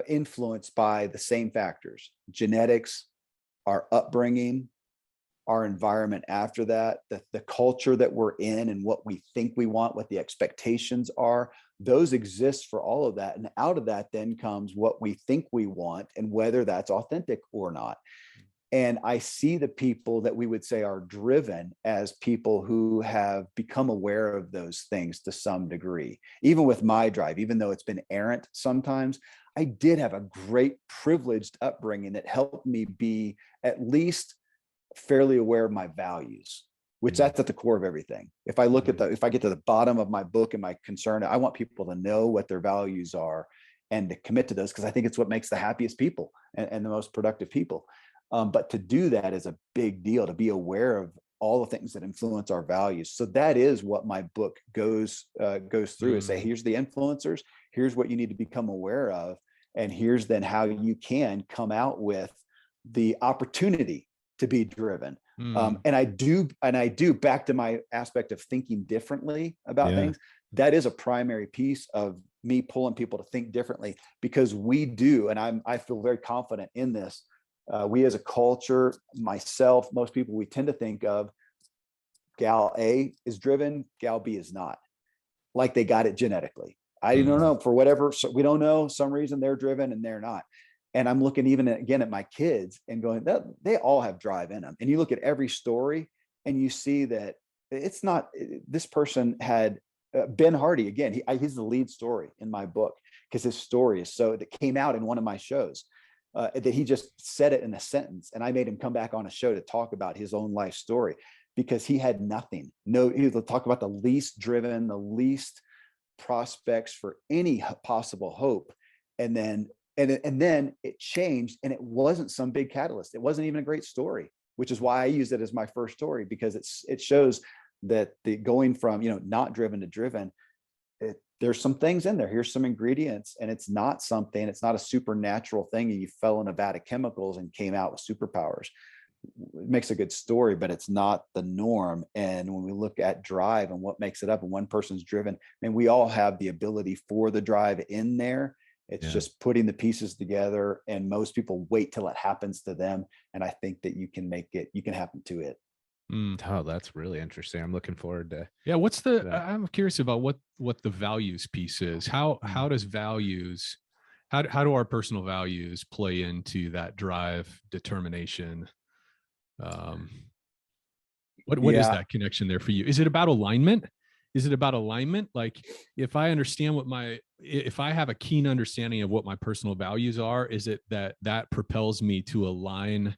influenced by the same factors: genetics, our upbringing, our environment after that, the culture that we're in and what we think we want, what the expectations are. Those exist for all of that. And out of that then comes what we think we want and whether that's authentic or not. And I see the people that we would say are driven as people who have become aware of those things to some degree. Even with my drive, even though it's been errant sometimes, I did have a great privileged upbringing that helped me be at least fairly aware of my values, which that's at the core of everything. If I look at if I get to the bottom of my book and my concern, I want people to know what their values are and to commit to those, because I think it's what makes the happiest people and the most productive people. But to do that is a big deal, to be aware of all the things that influence our values. So that is what my book goes through, is say, here's the influencers, here's what you need to become aware of, and here's then how you can come out with the opportunity to be driven. And I do back to my aspect of thinking differently about things. That is a primary piece of me pulling people to think differently, because we do, and I feel very confident in this. We as a culture, myself, most people, we tend to think of gal A is driven, gal B is not, like they got it genetically. I don't know, for whatever, so we don't know, some reason they're driven and they're not. And I'm looking even again at my kids and going, they all have drive in them. And you look at every story and you see that it's not, this person had Ben Hardy, again, he's the lead story in my book, because his story is so, that came out in one of my shows, that he just said it in a sentence. And I made him come back on a show to talk about his own life story, because he had nothing. No, he would talk about the least driven, the least prospects for any possible hope. And then it changed, and it wasn't some big catalyst. It wasn't even a great story, which is why I use it as my first story, because it shows that the going from, not driven to driven, there's some things in there. Here's some ingredients, and it's not a supernatural thing, and you fell in a vat of chemicals and came out with superpowers. It makes a good story, but it's not the norm. And when we look at drive and what makes it up, and one person's driven, and we all have the ability for the drive in there. It's just putting the pieces together, and most people wait till it happens to them. And I think that you can happen to it. Oh, that's really interesting. I'm looking forward to. Yeah. I'm curious about what the values piece is. How does values, how do our personal values play into that drive, determination? What is that connection there for you? Is it about alignment? Like, if I understand if I have a keen understanding of what my personal values are, is it that propels me to align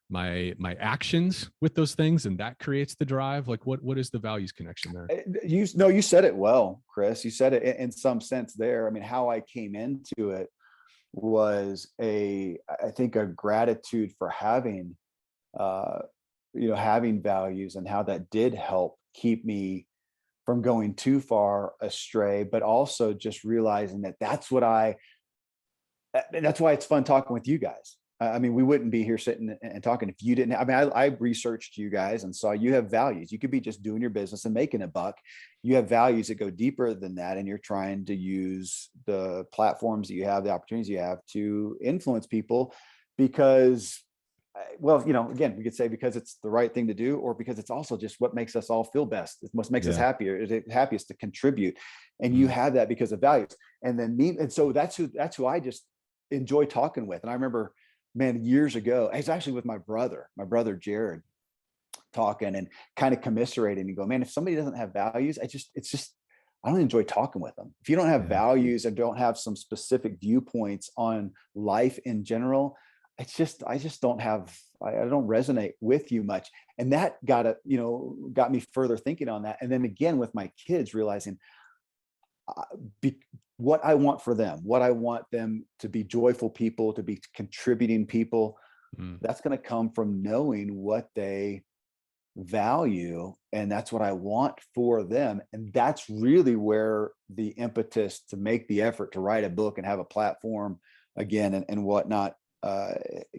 my actions with those things, and that creates the drive? Like, what is the values connection there? You said it well, Chris. You said it in some sense there. I mean, how I came into it was I think a gratitude for having values, and how that did help keep me from going too far astray, but also just realizing that's why it's fun talking with you guys. I mean, we wouldn't be here sitting and talking if you didn't. I mean, I researched you guys and saw you have values. You could be just doing your business and making a buck. You have values that go deeper than that, and you're trying to use the platforms that you have, the opportunities you have, to influence people, because, well, again, we could say because it's the right thing to do, or because it's also just what makes us all feel best. It's what makes us happiest to contribute. And you have that because of values. And then and so that's who I just enjoy talking with. And I remember, man, years ago, I was actually with my brother Jared, talking and kind of commiserating and go, man, if somebody doesn't have values, I don't enjoy talking with them. If you don't have Yeah. values and don't have some specific viewpoints on life in general, I just don't have, I don't resonate with you much. And that got me further thinking on that. And then again, with my kids, realizing what I want for them, what I want them to be joyful people, to be contributing people. That's going to come from knowing what they value, and that's what I want for them. And that's really where the impetus to make the effort to write a book and have a platform again and whatnot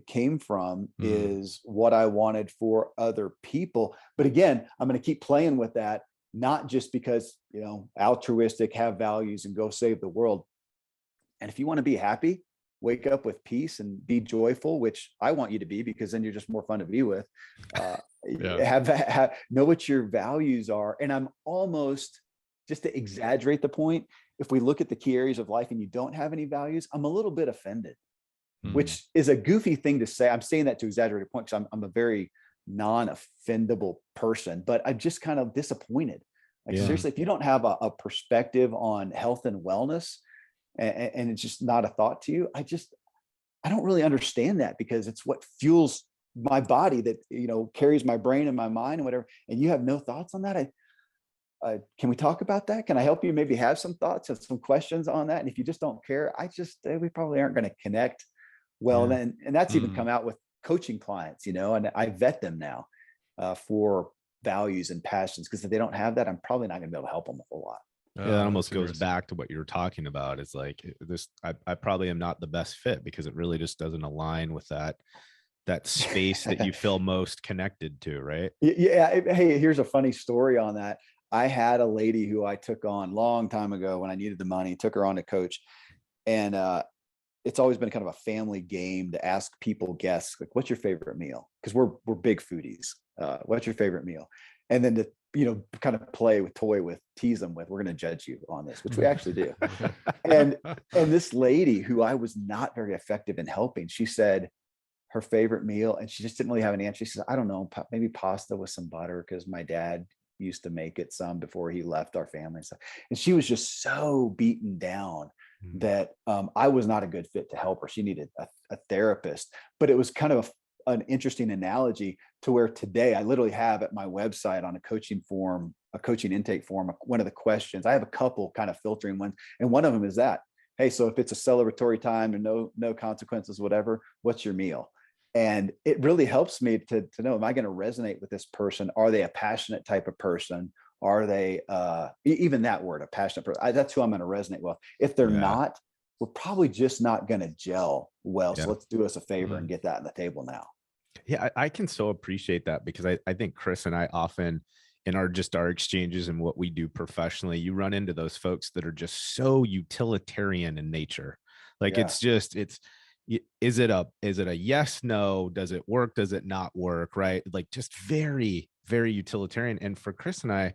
came from, is what I wanted for other people. But again, I'm going to keep playing with that, not just because, altruistic, have values and go save the world. And if you want to be happy, wake up with peace and be joyful, which I want you to be, because then you're just more fun to be with. Know what your values are. And I'm almost, just to exaggerate the point, if we look at the key areas of life and you don't have any values, I'm a little bit offended, which is a goofy thing to say. I'm saying that to exaggerate a point because I'm a very non-offendable person, but I'm just kind of disappointed. Like, seriously, if you don't have a perspective on health and wellness, and it's just not a thought to you, I don't really understand that, because it's what fuels my body, that carries my brain and my mind and whatever. And you have no thoughts on that. Can we talk about that? Can I help you maybe have some thoughts and some questions on that? And if you just don't care, we probably aren't going to connect well. Then, and that's even come out with coaching clients, and I vet them now for values and passions, because if they don't have that, I'm probably not going to be able to help them a whole lot. Yeah, that almost goes back to what you were talking about. Is like this, I probably am not the best fit, because it really just doesn't align with that space that you feel most connected to, right? Yeah. Hey, here's a funny story on that. I had a lady who I took on long time ago when I needed the money, took her on to coach. And it's always been kind of a family game to ask people, guests, like, what's your favorite meal? Because we're big foodies. What's your favorite meal? And then to kind of tease them with, we're going to judge you on this, which we actually do. and this lady, who I was not very effective in helping, she said her favorite meal, and she just didn't really have an answer. She says, I don't know, maybe pasta with some butter, because my dad used to make it some before he left our family and stuff. And she was just so beaten down that I was not a good fit to help her. She needed a therapist. But it was kind of an interesting analogy to where today I literally have at my website on a coaching intake form, one of the questions. I have a couple kind of filtering ones, and one of them is that, hey, so if it's a celebratory time and no consequences, whatever, what's your meal? And it really helps me to know, am I going to resonate with this person? Are they a passionate type of person? Are they even that word, a passionate person? That's who I'm going to resonate with. If they're not, we're probably just not going to gel well. So let's do us a favor and get that on the table now. Yeah, I can so appreciate that, because I think Chris and I often, in our exchanges and what we do professionally, you run into those folks that are just so utilitarian in nature. Like is it a yes, no, does it work, does it not work, right? Like, just very, very utilitarian. And for Chris and I,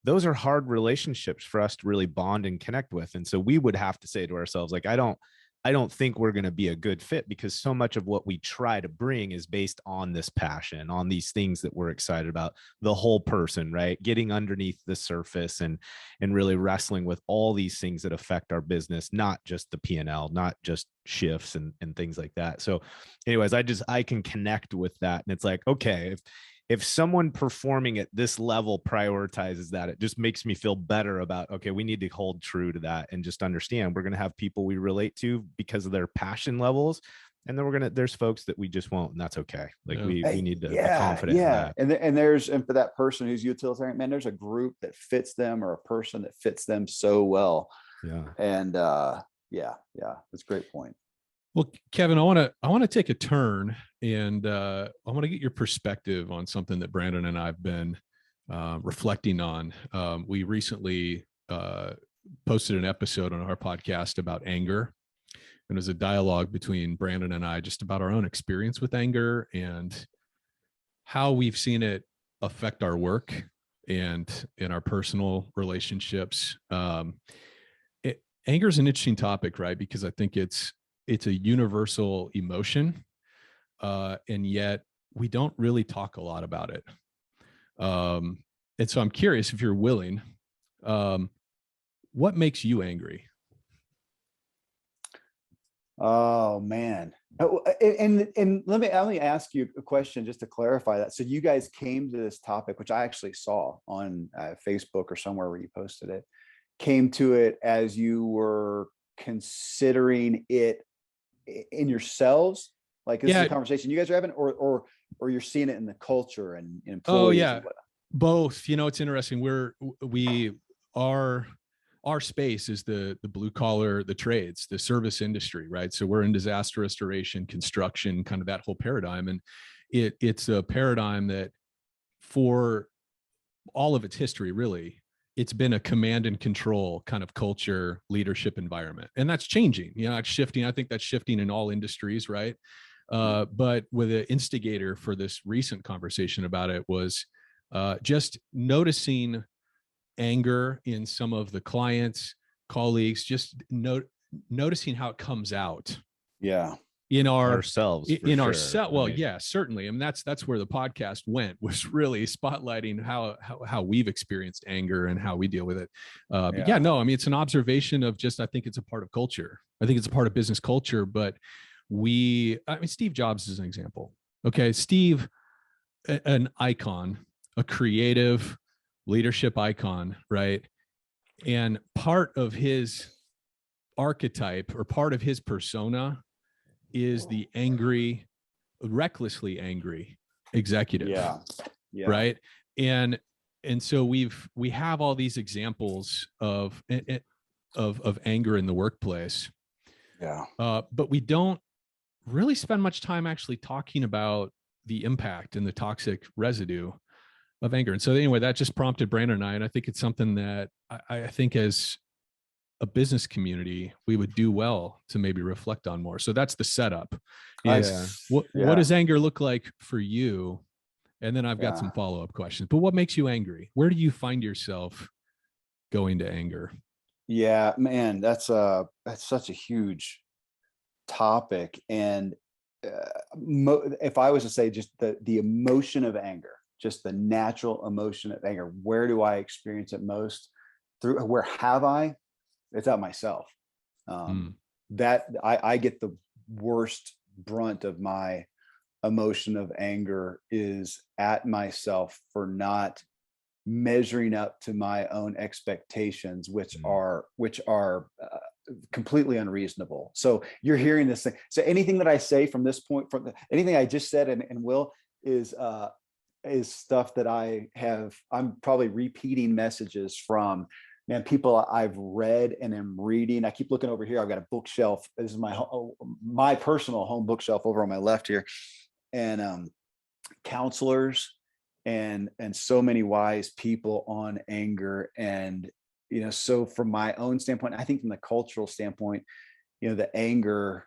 those are hard relationships for us to really bond and connect with. And so we would have to say to ourselves, like, I don't think we're going to be a good fit, because so much of what we try to bring is based on this passion, on these things that we're excited about, the whole person, right? Getting underneath the surface and really wrestling with all these things that affect our business, not just the P&L, not just shifts and things like that. So anyways, I can connect with that. And it's like, okay, if someone performing at this level prioritizes that, it just makes me feel better about, okay, we need to hold true to that and just understand we're going to have people we relate to because of their passion levels. And then there's folks that we just won't, and that's okay. Like we need to be confident in that. And for that person who's utilitarian, man, there's a group that fits them, or a person that fits them so well. Yeah. And that's a great point. Well, Kevin, I want to take a turn, and I want to get your perspective on something that Brandon and I've been reflecting on. We recently posted an episode on our podcast about anger, and it was a dialogue between Brandon and I just about our own experience with anger and how we've seen it affect our work and in our personal relationships. Anger is an interesting topic, right? Because I think it's a universal emotion, and yet we don't really talk a lot about it. And so I'm curious if you're willing. what makes you angry? Oh man. Oh, and let me ask you a question just to clarify that. So you guys came to this topic, which I actually saw on Facebook or somewhere where you posted it, came to it as you were considering it in yourselves, like this is a conversation you guys are having, or you're seeing it in the culture and employees and whatnot? Both. It's interesting. Our space is the blue collar, the trades, the service industry, right? So we're in disaster restoration, construction, kind of that whole paradigm. And it's a paradigm that for all of its history, really, it's been a command and control kind of culture, leadership environment. And that's changing, it's shifting. I think that's shifting in all industries, right? But with the instigator for this recent conversation about it was just noticing anger in some of the clients, colleagues, just noticing how it comes out. Yeah. In ourselves. Well, yeah, certainly. I mean, that's where the podcast went, was really spotlighting how we've experienced anger and how we deal with it. But yeah, no, I mean, it's an observation of just, I think it's a part of culture. I think it's a part of business culture, but Steve Jobs is an example. Okay. Steve, an icon, a creative leadership icon, right? And part of his archetype or part of his persona is the angry, recklessly angry executive. Yeah. Right. And so we have all these examples of anger in the workplace. Yeah. But we don't really spend much time actually talking about the impact and the toxic residue of anger. And so anyway, that just prompted Brandon and I think it's something that I think as a business community, we would do well to maybe reflect on more. So that's the setup. What does anger look like for you? And then I've got some follow-up questions, but what makes you angry? Where do you find yourself going to anger? Yeah, man, that's such a huge topic. And if I was to say just the emotion of anger, just the natural emotion of anger, where do I experience it most? Where have I? It's at myself. That I get the worst brunt of my emotion of anger is at myself for not measuring up to my own expectations, which are completely unreasonable. So you're hearing this thing. So anything that I say from this point, anything I just said and will is stuff that I'm probably repeating messages from, man, people I've read and am reading. I keep looking over here. I've got a bookshelf. This is my personal home bookshelf over on my left here, and counselors and so many wise people on anger. And so from my own standpoint, I think from the cultural standpoint, the anger.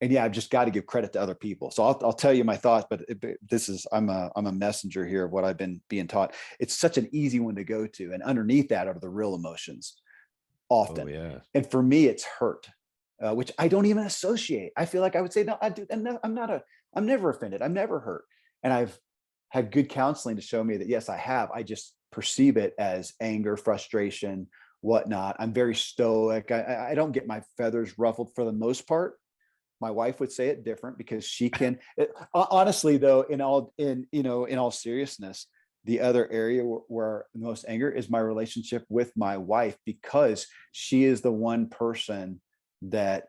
And I've just got to give credit to other people. So I'll tell you my thoughts, but this is, I'm a messenger here of what I've been being taught. It's such an easy one to go to. And underneath that are the real emotions often. Oh, yeah. And for me, it's hurt, which I don't even associate. I feel like I would say, no, I'm never offended. I'm never hurt. And I've had good counseling to show me that, yes, I have. I just perceive it as anger, frustration, whatnot. I'm very stoic. I don't get my feathers ruffled for the most part. My wife would say it different because she can. Honestly, though, in all seriousness, the other area where the most anger is my relationship with my wife, because she is the one person that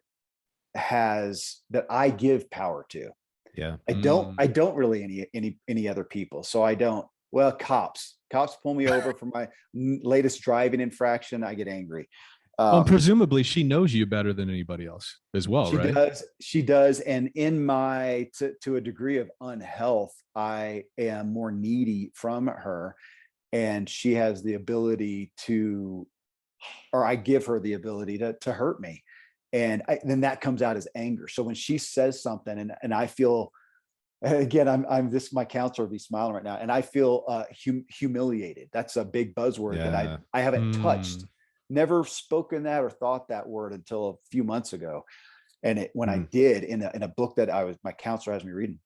I give power to. Yeah, I don't really any other people. So I don't. Well, cops pull me over for my latest driving infraction. I get angry. Well, presumably she knows you better than anybody else as well, right? She does. And in my, to a degree of unhealth, I am more needy from her, and she has the ability or I give her the ability to hurt me. And then that comes out as anger. So when she says something and I feel, again, my counselor will be smiling right now, and I feel humiliated. That's a big buzzword that I haven't touched. Never spoken that or thought that word until a few months ago. And when I did in a book that my counselor has me reading,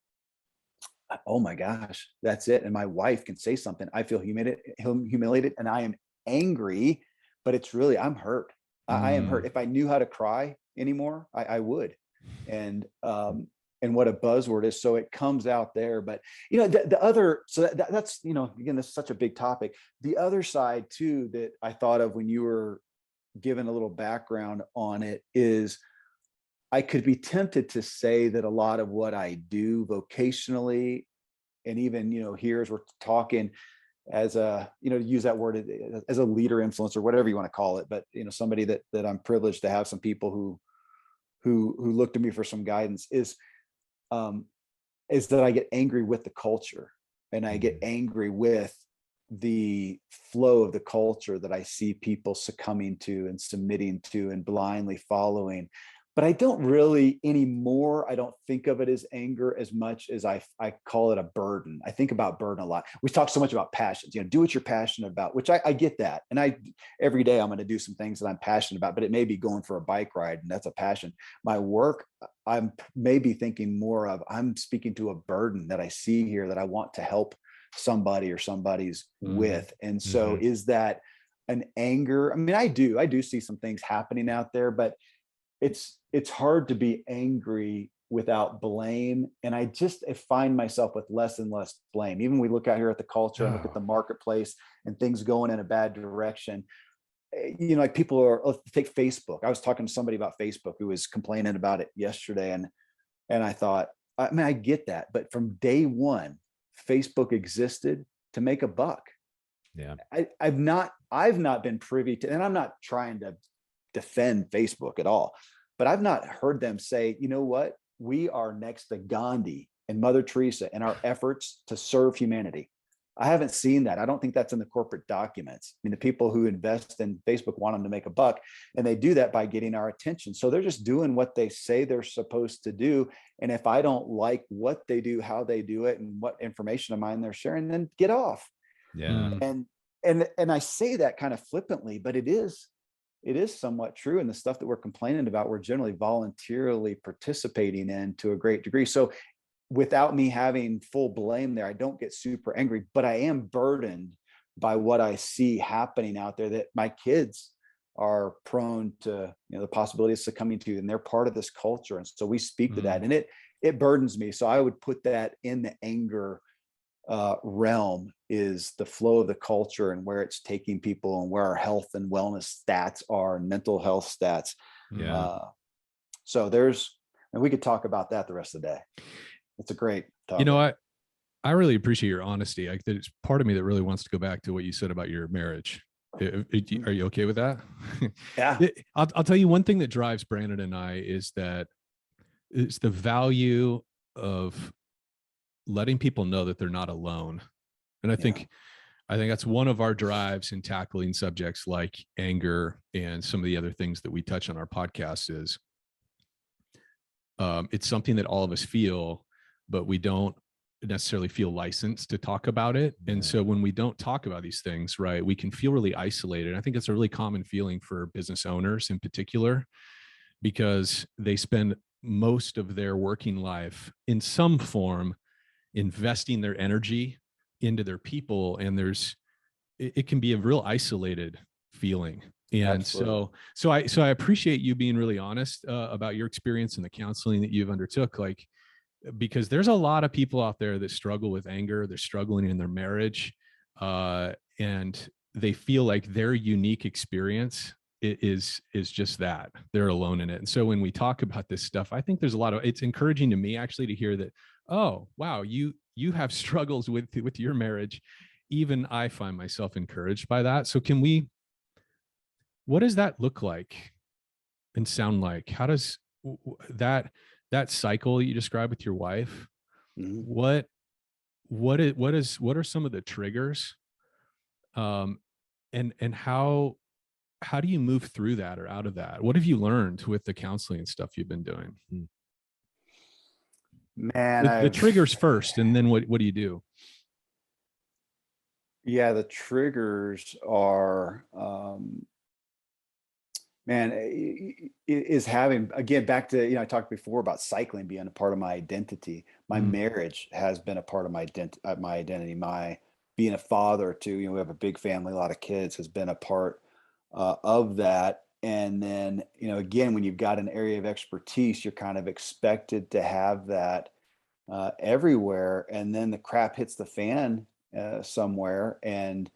oh my gosh, that's it. And my wife can say something. I feel humiliated and I am angry, but it's really, I'm hurt. I am hurt. Mm. If I knew how to cry anymore, I would. And what a buzzword is. So it comes out there, but the other, so that's, again, this is such a big topic. The other side too, that I thought of when you were given a little background on it, is I could be tempted to say that a lot of what I do vocationally, and even, here as we're talking, as a, to use that word, as a leader, influencer, whatever you want to call it, but somebody that I'm privileged to have some people who look to me for some guidance, is that I get angry with the culture, and I get angry with the flow of the culture that I see people succumbing to and submitting to and blindly following. But I don't really anymore, I don't think of it as anger as much as I call it a burden. I think about burden a lot. We talk so much about passions, do what you're passionate about, which I get that. And every day I'm going to do some things that I'm passionate about, but it may be going for a bike ride, and that's a passion. My work, I'm maybe thinking more of, I'm speaking to a burden that I see here that I want to help somebody or somebody's with. And so is that an anger? I mean, I do see some things happening out there, but it's hard to be angry without blame. And I find myself with less and less blame. Even we look out here at the culture and look at the marketplace and things going in a bad direction. Like people let's take Facebook. I was talking to somebody about Facebook who was complaining about it yesterday. And I thought, I mean, I get that, but from day one, Facebook existed to make a buck. Yeah. I've not been privy to, and I'm not trying to defend Facebook at all, but I've not heard them say, you know what, we are next to Gandhi and Mother Teresa in our efforts to serve humanity. I haven't seen that. I don't think that's in the corporate documents. I mean, the people who invest in Facebook want them to make a buck, and they do that by getting our attention. So they're just doing what they say they're supposed to do. And if I don't like what they do, how they do it, and what information of mine they're sharing, then get off. Yeah. And I say that kind of flippantly, but it is somewhat true. And the stuff that we're complaining about, we're generally voluntarily participating in to a great degree. So without me having full blame there, I don't get super angry, but I am burdened by what I see happening out there, that my kids are prone to, the possibility of succumbing to, and they're part of this culture. And so we speak to that, and it burdens me. So I would put that in the anger realm, is the flow of the culture and where it's taking people, and where our health and wellness stats are, and mental health stats. Yeah. So and we could talk about that the rest of the day. It's a great topic. I really appreciate your honesty. There's part of me that really wants to go back to what you said about your marriage. Are you okay with that? Yeah. I'll tell you one thing that drives Brandon and I is that it's the value of letting people know that they're not alone. And I think that's one of our drives in tackling subjects like anger and some of the other things that we touch on our podcast is it's something that all of us feel, but we don't necessarily feel licensed to talk about it. And so when we don't talk about these things, right, we can feel really isolated. I think that's a really common feeling for business owners in particular, because they spend most of their working life in some form investing their energy into their people. And it can be a real isolated feeling. And Absolutely. so I appreciate you being really honest about your experience and the counseling that you've undertook, because there's a lot of people out there that struggle with anger. They're struggling in their marriage, and they feel like their unique experience is just that they're alone in it. And so when we talk about this stuff, I think there's it's encouraging to me actually to hear that, oh, wow, you have struggles with your marriage. Even I find myself encouraged by that. So what does that look like and sound like? How does that cycle you describe with your wife, what are some of the triggers, and how do you move through that or out of that? What have you learned with the counseling and stuff you've been doing? Man, the triggers first, and then what do you do? Yeah, the triggers are, is having, again, back to, I talked before about cycling being a part of my identity. My marriage has been a part of my identity. My being a father to, we have a big family, a lot of kids, has been a part of that. And then, again, when you've got an area of expertise, you're kind of expected to have that everywhere. And then the crap hits the fan somewhere, and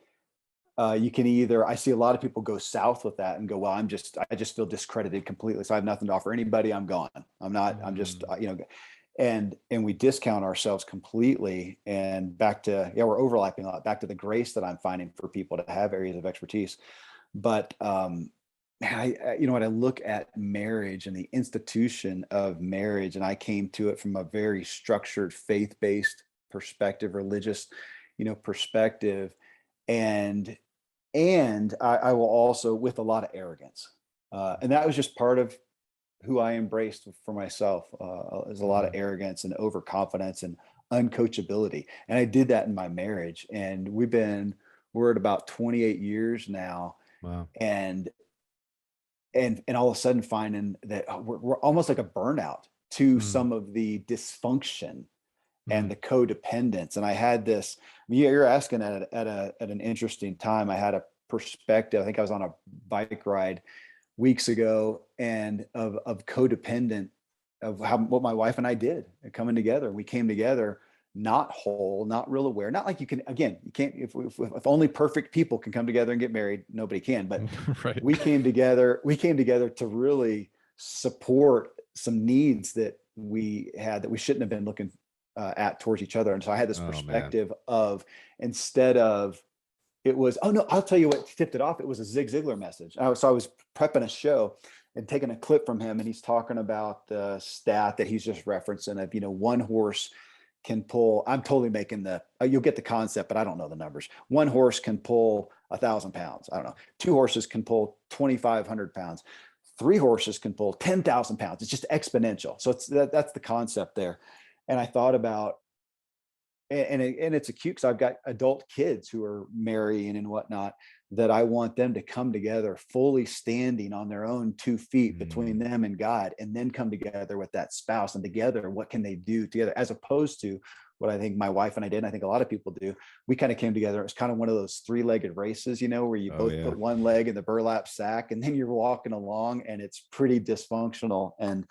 you can either, I see a lot of people go south with that and go, well, I just feel discredited completely. So I have nothing to offer anybody. I'm gone. I'm just, and we discount ourselves completely. And back to, we're overlapping a lot, back to the grace that I'm finding for people to have areas of expertise. But when I look at marriage and the institution of marriage, and I came to it from a very structured, faith-based perspective, religious, perspective. And I will also, with a lot of arrogance. And that was just part of who I embraced for myself. There's a lot of arrogance and overconfidence and uncoachability. And I did that in my marriage. And we're at about 28 years now. Wow. And all of a sudden finding that we're almost like a burnout to some of the dysfunction and the codependence. And I had this, you're asking at an interesting time. I had a perspective. I think I was on a bike ride weeks ago, and of codependent, of what my wife and I did coming together. We came together not whole, not real aware, not like you can't, if only perfect people can come together and get married, nobody can, but right. we came together to really support some needs that we had that we shouldn't have been looking at towards each other. And so I had this perspective of, instead of, it was, oh no, I'll tell you what tipped it off. It was a Zig Ziglar message. So I was prepping a show and taking a clip from him, and he's talking about the stat that he's just referencing of, one horse can pull, I'm totally making you'll get the concept, but I don't know the numbers. One horse can pull 1,000 pounds. I don't know. Two horses can pull 2,500 pounds. Three horses can pull 10,000 pounds. It's just exponential. So that's the concept there. And I thought about, and it's acute because I've got adult kids who are marrying and whatnot, that I want them to come together fully standing on their own 2 feet between them and God, and then come together with that spouse, and together, what can they do together, as opposed to what I think my wife and I did, and I think a lot of people do. We kind of came together. It was kind of one of those 3-legged races, where you both put one leg in the burlap sack, and then you're walking along, and it's pretty dysfunctional and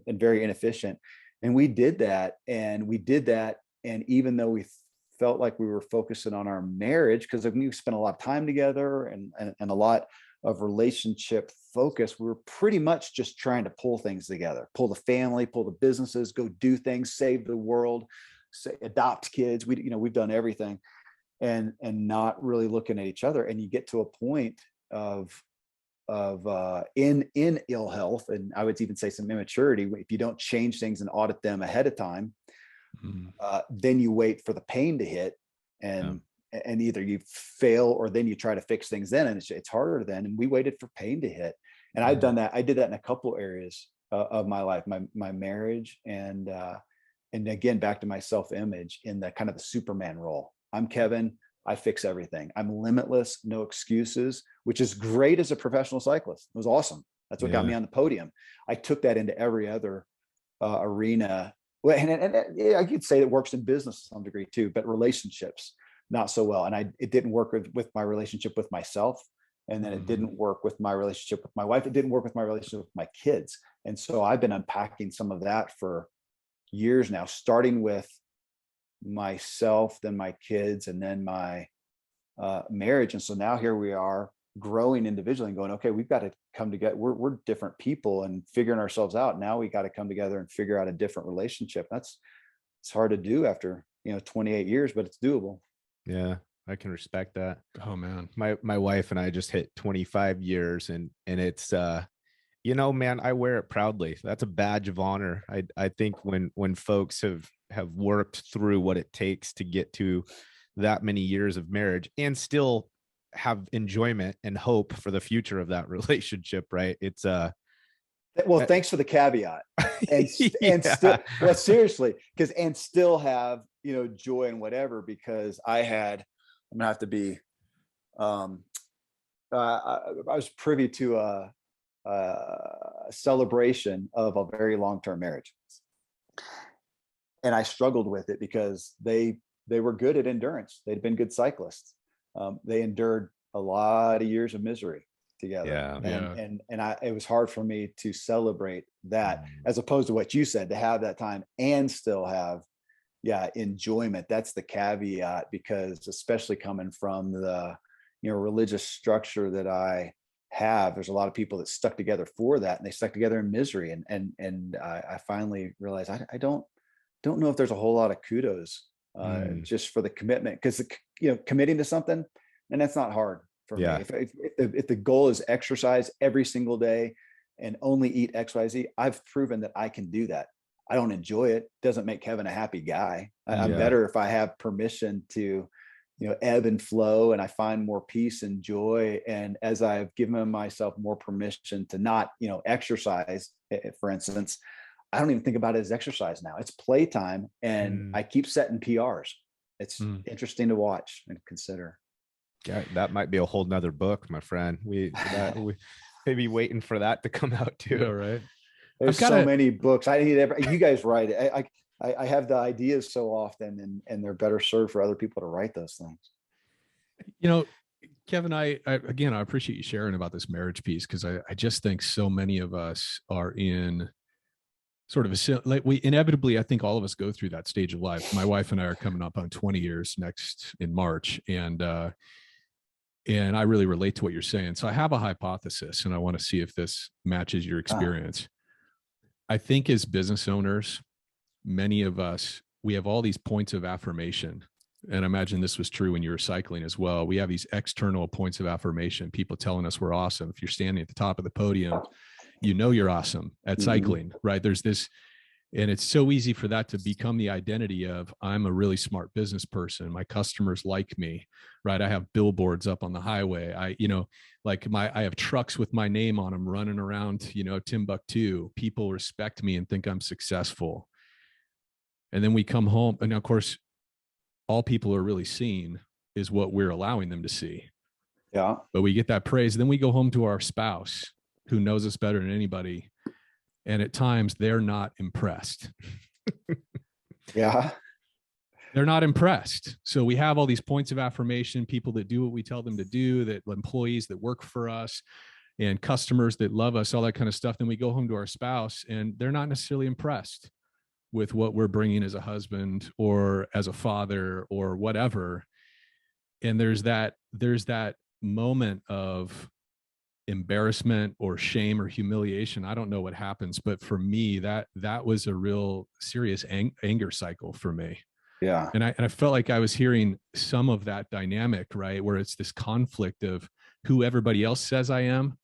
very inefficient. And we did that. And even though we felt like we were focusing on our marriage, because we spent a lot of time together and a lot of relationship focus, we were pretty much just trying to pull things together, pull the family, pull the businesses, go do things, save the world, adopt kids. We've done everything, and not really looking at each other. And you get to a point of in ill health, and I would even say some immaturity, if you don't change things and audit them ahead of time. Then you wait for the pain to hit, and either you fail or then you try to fix things then, and it's harder then. And we waited for pain to hit, and I've done that. I did that in a couple areas of my life, my marriage, and again, back to my self-image in the kind of the Superman role. I'm Kevin. I fix everything. I'm limitless, no excuses, which is great as a professional cyclist. It was awesome. That's what got me on the podium. I took that into every other arena. Well, and I could say it works in business to some degree too, but relationships, not so well. And it didn't work with my relationship with myself. And then it didn't work with my relationship with my wife. It didn't work with my relationship with my kids. And so I've been unpacking some of that for years now, starting with myself, then my kids, and then my marriage. And so now here we are, growing individually and going, okay, we've got to come together. We're different people and figuring ourselves out. Now we got to come together and figure out a different relationship. It's hard to do after 28 years, but it's doable. Yeah, I can respect that. Oh man, my wife and I just hit 25 years, and it's man, I wear it proudly. That's a badge of honor. I think when folks have worked through what it takes to get to that many years of marriage and still have enjoyment and hope for the future of that relationship, right? It's well, thanks for the caveat. And still, well, seriously, and still have joy and whatever, because I'm gonna have to be I was privy to a celebration of a very long-term marriage, and I struggled with it because they were good at endurance. They'd been good cyclists. They endured a lot of years of misery, together. Yeah. And it was hard for me to celebrate that, as opposed to what you said, to have that time and still have enjoyment. That's the caveat, because especially coming from the religious structure that I have, there's a lot of people that stuck together for that, and they stuck together in misery. And I finally realized I don't know if there's a whole lot of kudos just for the commitment, because committing to something, and that's not hard for me. If the goal is exercise every single day and only eat XYZ, I've proven that I can do that. I don't enjoy it. Doesn't make Kevin a happy guy. I'm better if I have permission to, ebb and flow, and I find more peace and joy. And as I've given myself more permission to not, exercise, for instance, I don't even think about it as exercise now. It's playtime, and I keep setting PRs. It's interesting to watch and consider. Yeah, that might be a whole nother book, my friend. We may be waiting for that to come out too. Yeah, right. There's so many books. You guys write it. I have the ideas so often, and they're better served for other people to write those things. Kevin, I appreciate you sharing about this marriage piece, because I just think so many of us are in sort of we inevitably, I think all of us go through that stage of life. My wife and I are coming up on 20 years in March. And I really relate to what you're saying. So I have a hypothesis, and I want to see if this matches your experience. I think as business owners, many of us, we have all these points of affirmation. And I imagine this was true when you were cycling as well. We have these external points of affirmation, people telling us we're awesome. If you're standing at the top of the podium, you're awesome at cycling, right? There's this, and it's so easy for that to become the identity of, I'm a really smart business person. My customers like me, right? I have billboards up on the highway. I have trucks with my name on them running around, Timbuktu. People respect me and think I'm successful. And then we come home, and of course, all people are really seeing is what we're allowing them to see. Yeah. But we get that praise. Then we go home to our spouse, who knows us better than anybody. And at times they're not impressed. Yeah. They're not impressed. So we have all these points of affirmation, people that do what we tell them to do, that employees that work for us, and customers that love us, all that kind of stuff. Then we go home to our spouse, and they're not necessarily impressed with what we're bringing as a husband or as a father or whatever. And there's that moment of embarrassment or shame or humiliation. I don't know what happens, but for me, that was a real serious anger cycle for me. Yeah. And I felt like I was hearing some of that dynamic, right? Where it's this conflict of who everybody else says I am,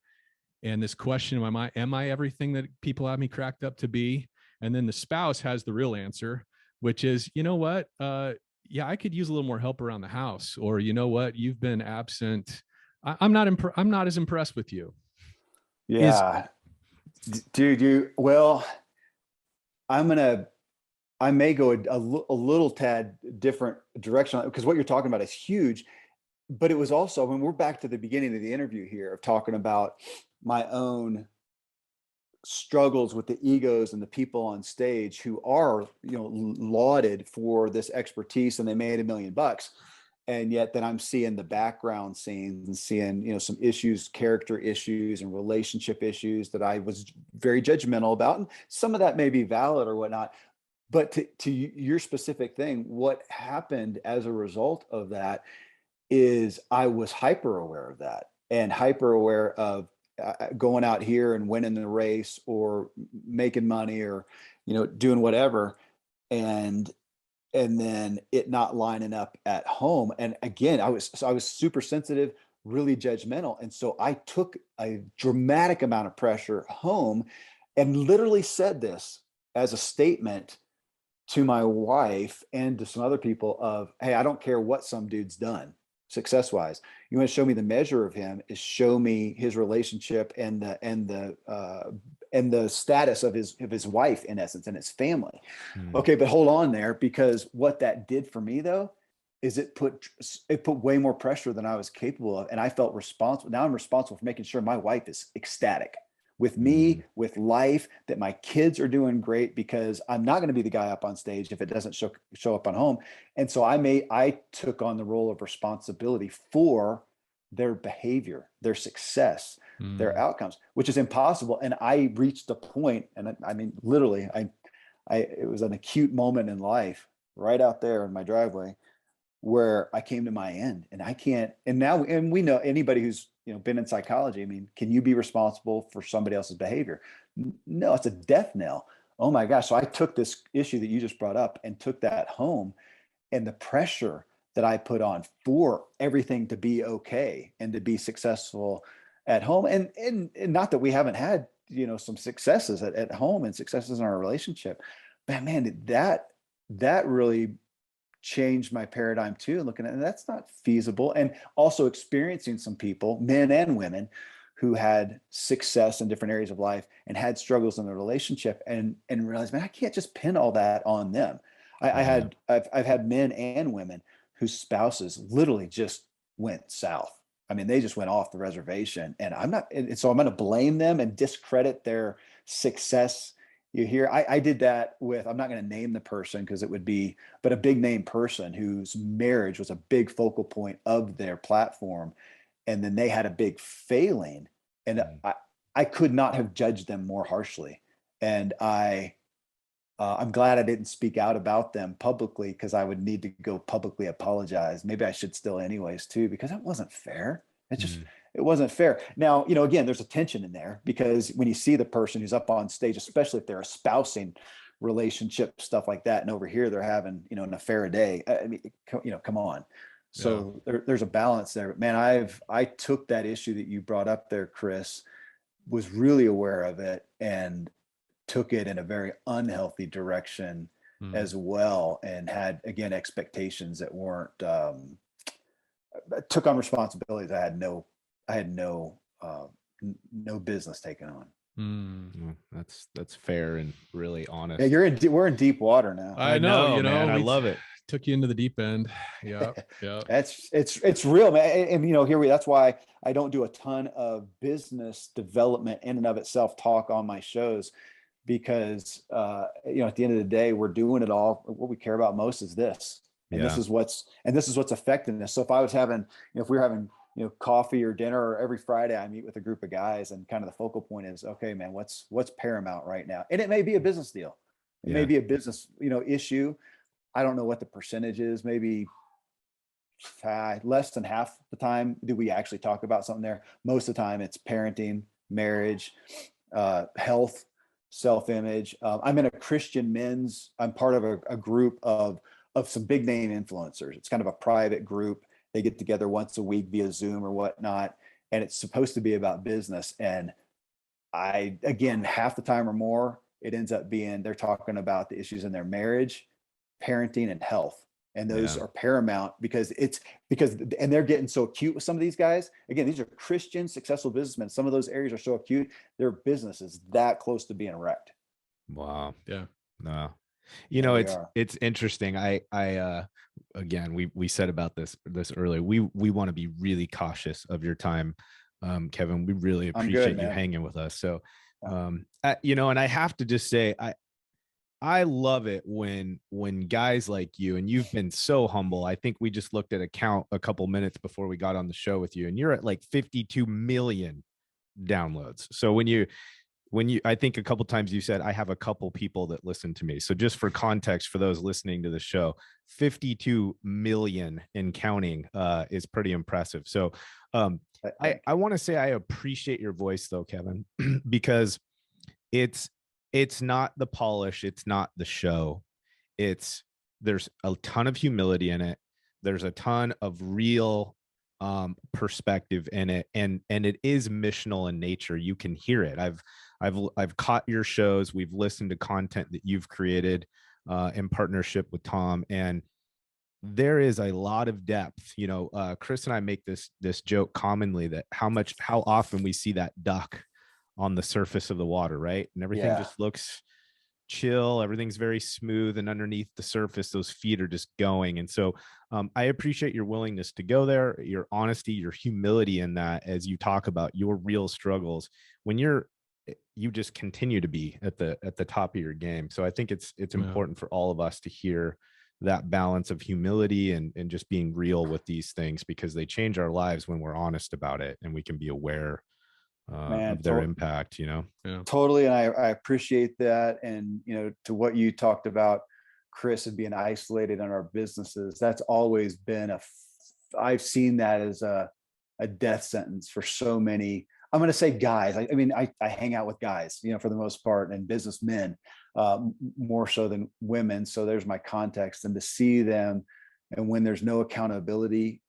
and this question in my mind, am I everything that people have me cracked up to be? And then the spouse has the real answer, which is, you know what? I could use a little more help around the house, or you know what? You've been absent. I'm not as impressed with you. Yeah. Dude, I may go a little tad different direction, because what you're talking about is huge. But it was also, when we're back to the beginning of the interview here, of talking about my own struggles with the egos and the people on stage who are, lauded for this expertise, and they made $1 million. And yet then I'm seeing the background scenes and seeing, some issues, character issues and relationship issues that I was very judgmental about. And some of that may be valid or whatnot. But to your specific thing, what happened as a result of that is I was hyper aware of that, and hyper aware of going out here and winning the race, or making money, or, doing whatever. And then it not lining up at home. And again, I was super sensitive, really judgmental. And so I took a dramatic amount of pressure home, and literally said this as a statement to my wife and to some other people of, hey, I don't care what some dude's done success wise. You want to show me the measure of him, is show me his relationship and the status of his wife, in essence, and his family. Okay, but hold on there, because what that did for me though is it put way more pressure than I was capable of, and I felt responsible. Now I'm responsible for making sure my wife is ecstatic with me, with life, that my kids are doing great, because I'm not going to be the guy up on stage if it doesn't show up on home. And so I took on the role of responsibility for their behavior, their success. their outcomes, which is impossible. And I reached a point, and I mean, literally, it was an acute moment in life right out there in my driveway where I came to my end, and I can't, and we know anybody who's, been in psychology. I mean, can you be responsible for somebody else's behavior? No, it's a death knell. Oh my gosh. So I took this issue that you just brought up and took that home, and the pressure that I put on for everything to be okay and to be successful at home. And not that we haven't had, some successes at home and successes in our relationship, but man, that really changed my paradigm too, and looking at, and that's not feasible. And also experiencing some people, men and women, who had success in different areas of life and had struggles in their relationship, and realized, man, I can't just pin all that on them. I've had men and women whose spouses literally just went south. I mean, they just went off the reservation, and so I'm going to blame them and discredit their success. You hear, I did that with, I'm not going to name the person because it would be, but a big name person whose marriage was a big focal point of their platform. And then they had a big failing, and I could not have judged them more harshly. And I'm glad I didn't speak out about them publicly, because I would need to go publicly apologize. Maybe I should still anyways too, because that wasn't fair. It wasn't fair. Now, again, there's a tension in there, because when you see the person who's up on stage, especially if they're espousing relationship stuff like that, and over here they're having, an affair a day. I mean, come on. So there's a balance there. But man, I took that issue that you brought up there, Chris, was really aware of it, and took it in a very unhealthy direction as well, and had, again, expectations that weren't, took on responsibilities I had no business taking on. That's fair and really honest. Yeah, we're in deep water now. I know, man, I love it. Took you into the deep end. Yeah. It's real, man. And that's why I don't do a ton of business development in and of itself talk on my shows, because at the end of the day, we're doing it all. What we care about most is this. And this is what's affecting us. So if I was having, if we were having, coffee or dinner, or every Friday I meet with a group of guys, and kind of the focal point is, okay, man, what's paramount right now? And it may be a business deal. It may be a business, issue. I don't know what the percentage is. Maybe less than half the time do we actually talk about something there. Most of the time it's parenting, marriage, health, self-image. I'm in a Christian men's, I'm part of a group of some big name influencers. It's kind of a private group. They get together once a week via Zoom or whatnot, and it's supposed to be about business. And again, half the time or more, it ends up being, they're talking about the issues in their marriage, parenting, and health. And those are paramount, because and they're getting so acute with some of these guys. Again, these are Christian, successful businessmen. Some of those areas are so acute, their business is that close to being wrecked. Wow. Yeah. No. It's interesting. Again, we said about this earlier. We want to be really cautious of your time, Kevin. We really appreciate you hanging with us. So, and I have to just say, I love it when guys like you, and you've been so humble. I think we just looked at a count a couple minutes before we got on the show with you, and you're at like 52 million downloads. So when you, I think a couple times you said, I have a couple people that listen to me. So just for context, for those listening to the show, 52 million and counting is pretty impressive. So I want to say I appreciate your voice though, Kevin, because it's not the polish. It's not the show. There's a ton of humility in it. There's a ton of real perspective in it. And it is missional in nature. You can hear it. I've caught your shows. We've listened to content that you've created in partnership with Tom, and there is a lot of depth. Chris and I make this joke commonly, that how often we see that duck on the surface of the water, right? And everything just looks chill. Everything's very smooth, and underneath the surface, those feet are just going. And so I appreciate your willingness to go there, your honesty, your humility in that, as you talk about your real struggles when you just continue to be at the top of your game. So I think it's important for all of us to hear that balance of humility and just being real with these things, because they change our lives when we're honest about it, and we can be aware Man, of their impact, Yeah. totally. And I appreciate that. And, to what you talked about, Chris, and being isolated in our businesses, that's always been I've seen that as a death sentence for so many. I'm going to say guys. I mean, I hang out with guys, for the most part, and businessmen, more so than women. So there's my context, and to see them, and when there's no accountability,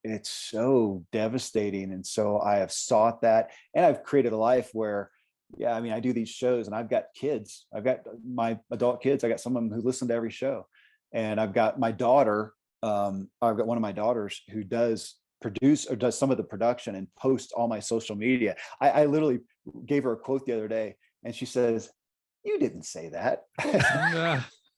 it's so devastating. And so I have sought that, and I've created a life where, I mean, I do these shows, and I've got kids. I've got my adult kids. I got some of them who listen to every show, and I've got my daughter. I've got one of my daughters who does produce or does some of the production and posts all my social media. I literally gave her a quote the other day, and she says, "You didn't say that."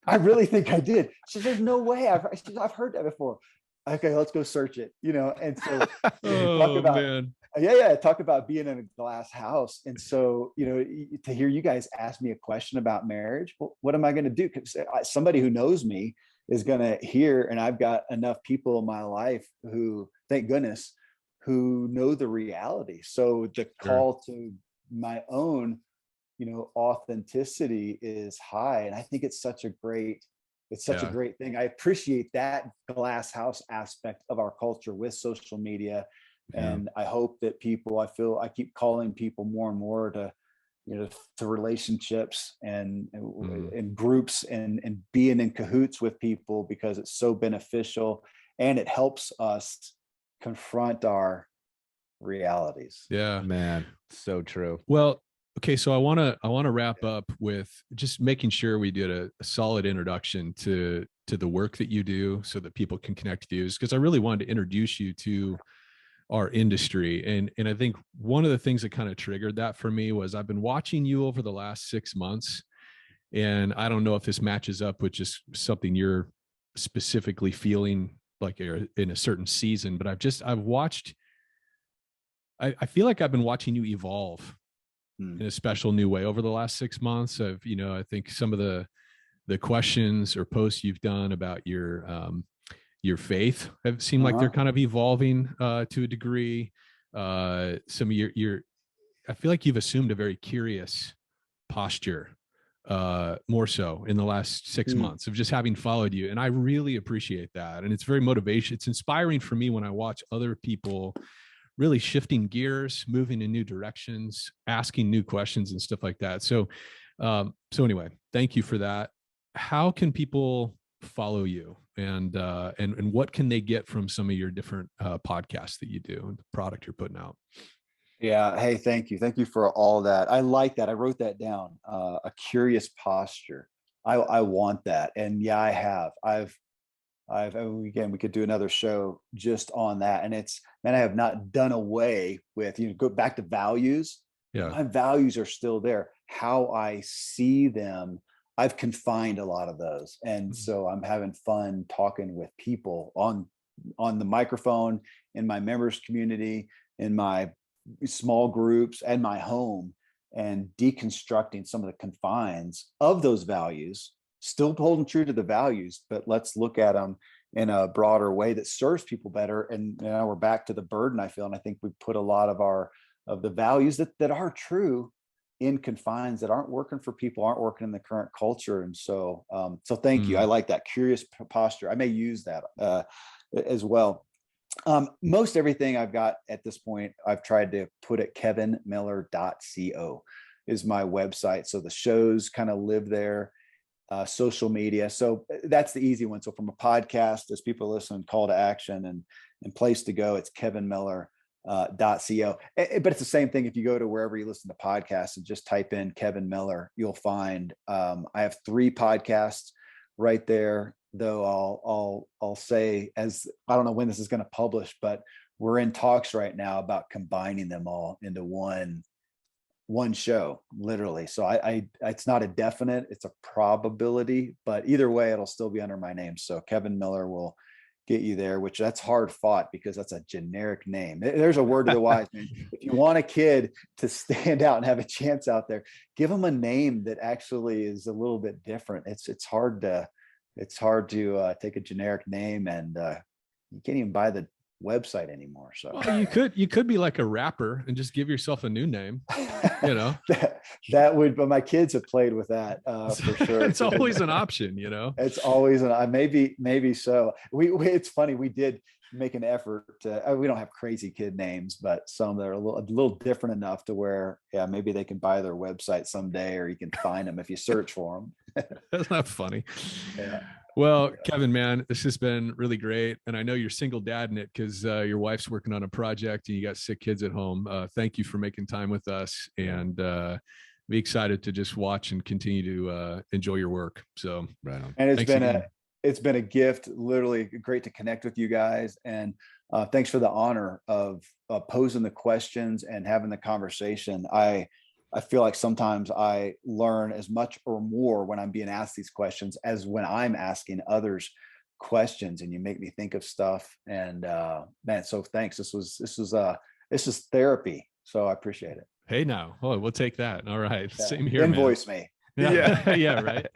I really think I did. She says, "There's no way. I've heard that before." Okay, let's go search it. And so talk about, talk about being in a glass house. And so, to hear you guys ask me a question about marriage, well, what am I going to do? Because somebody who knows me is going to hear, and I've got enough people in my life who, thank goodness, who know the reality. So the call to my own, authenticity is high. And I think it's such a great thing. I appreciate that glass house aspect of our culture with social media. And I hope that I keep calling people more and more to, to relationships and groups and being in cahoots with people, because it's so beneficial and it helps us confront our realities. Yeah, man. So true. Well, okay, so I want to wrap up with just making sure we did a solid introduction to the work that you do, so that people can connect to you, because I really wanted to introduce you to our industry. And I think one of the things that kind of triggered that for me was I've been watching you over the last 6 months, and I don't know if this matches up with just something you're specifically feeling like you're in a certain season, but I've watched, I feel like I've been watching you evolve in a special new way over the last 6 months. I think some of the questions or posts you've done about your faith have seemed like they're kind of evolving to a degree. Some of your I feel like you've assumed a very curious posture, more so in the last 6 months of just having followed you. And I really appreciate that. And it's very motivation. It's inspiring for me when I watch other people really shifting gears, moving in new directions, asking new questions and stuff like that. So anyway, thank you for that. How can people follow you, and what can they get from some of your different podcasts that you do and the product you're putting out? Yeah. Hey, thank you. Thank you for all that. I like that. I wrote that down. A curious posture. I want that. And yeah, I have. Again, we could do another show just on that. And I have not done away with, go back to values. Yeah. My values are still there. How I see them, I've confined a lot of those. And so I'm having fun talking with people on the microphone, in my members community, in my small groups, and my home, and deconstructing some of the confines of those values, still holding true to the values, but let's look at them in a broader way that serves people better. And we're back to the burden, I feel. And I think we put a lot of the values that are true in confines that aren't working for people, aren't working in the current culture. And so thank you. I like that curious posture. I may use that as well. Most everything I've got at this point, I've tried to put at kevinmiller.co is my website. So the shows kind of live there. Social media. So that's the easy one. So from a podcast, as people listen, call to action and place to go, it's kevinmiller.co. But it's the same thing. If you go to wherever you listen to podcasts and just type in Kevin Miller, you'll find I have 3 podcasts right there. Though I'll say, as I don't know when this is going to publish, but we're in talks right now about combining them all into one show, literally. So it's not a definite, it's a probability, but either way, it'll still be under my name. So Kevin Miller will get you there, which that's hard fought because that's a generic name. There's a word to the wise, man. If you want a kid to stand out and have a chance out there, give them a name that actually is a little bit different. It's hard to take a generic name, and you can't even buy the website anymore. So well, you could be like a rapper and just give yourself a new name, you know. that would, but my kids have played with that for sure. It's always an option, you know. It's always maybe so. We it's funny, we did make an effort to, we don't have crazy kid names, but some that are a little different enough to where, yeah, maybe they can buy their website someday, or you can find them if you search for them. That's not funny. Yeah. Well, Kevin, man, this has been really great. And I know you're single dad in it because your wife's working on a project and you got 6 kids at home. Thank you for making time with us, and be excited to just watch and continue to enjoy your work. So right on. And it's been a gift, literally great to connect with you guys. And thanks for the honor of posing the questions and having the conversation. I feel like sometimes I learn as much or more when I'm being asked these questions as when I'm asking others questions, and you make me think of stuff. And man, so thanks. This is therapy. So I appreciate it. hey, now, oh, we'll take that. All right. Yeah. Same here. Invoice me. Yeah. Yeah. Right.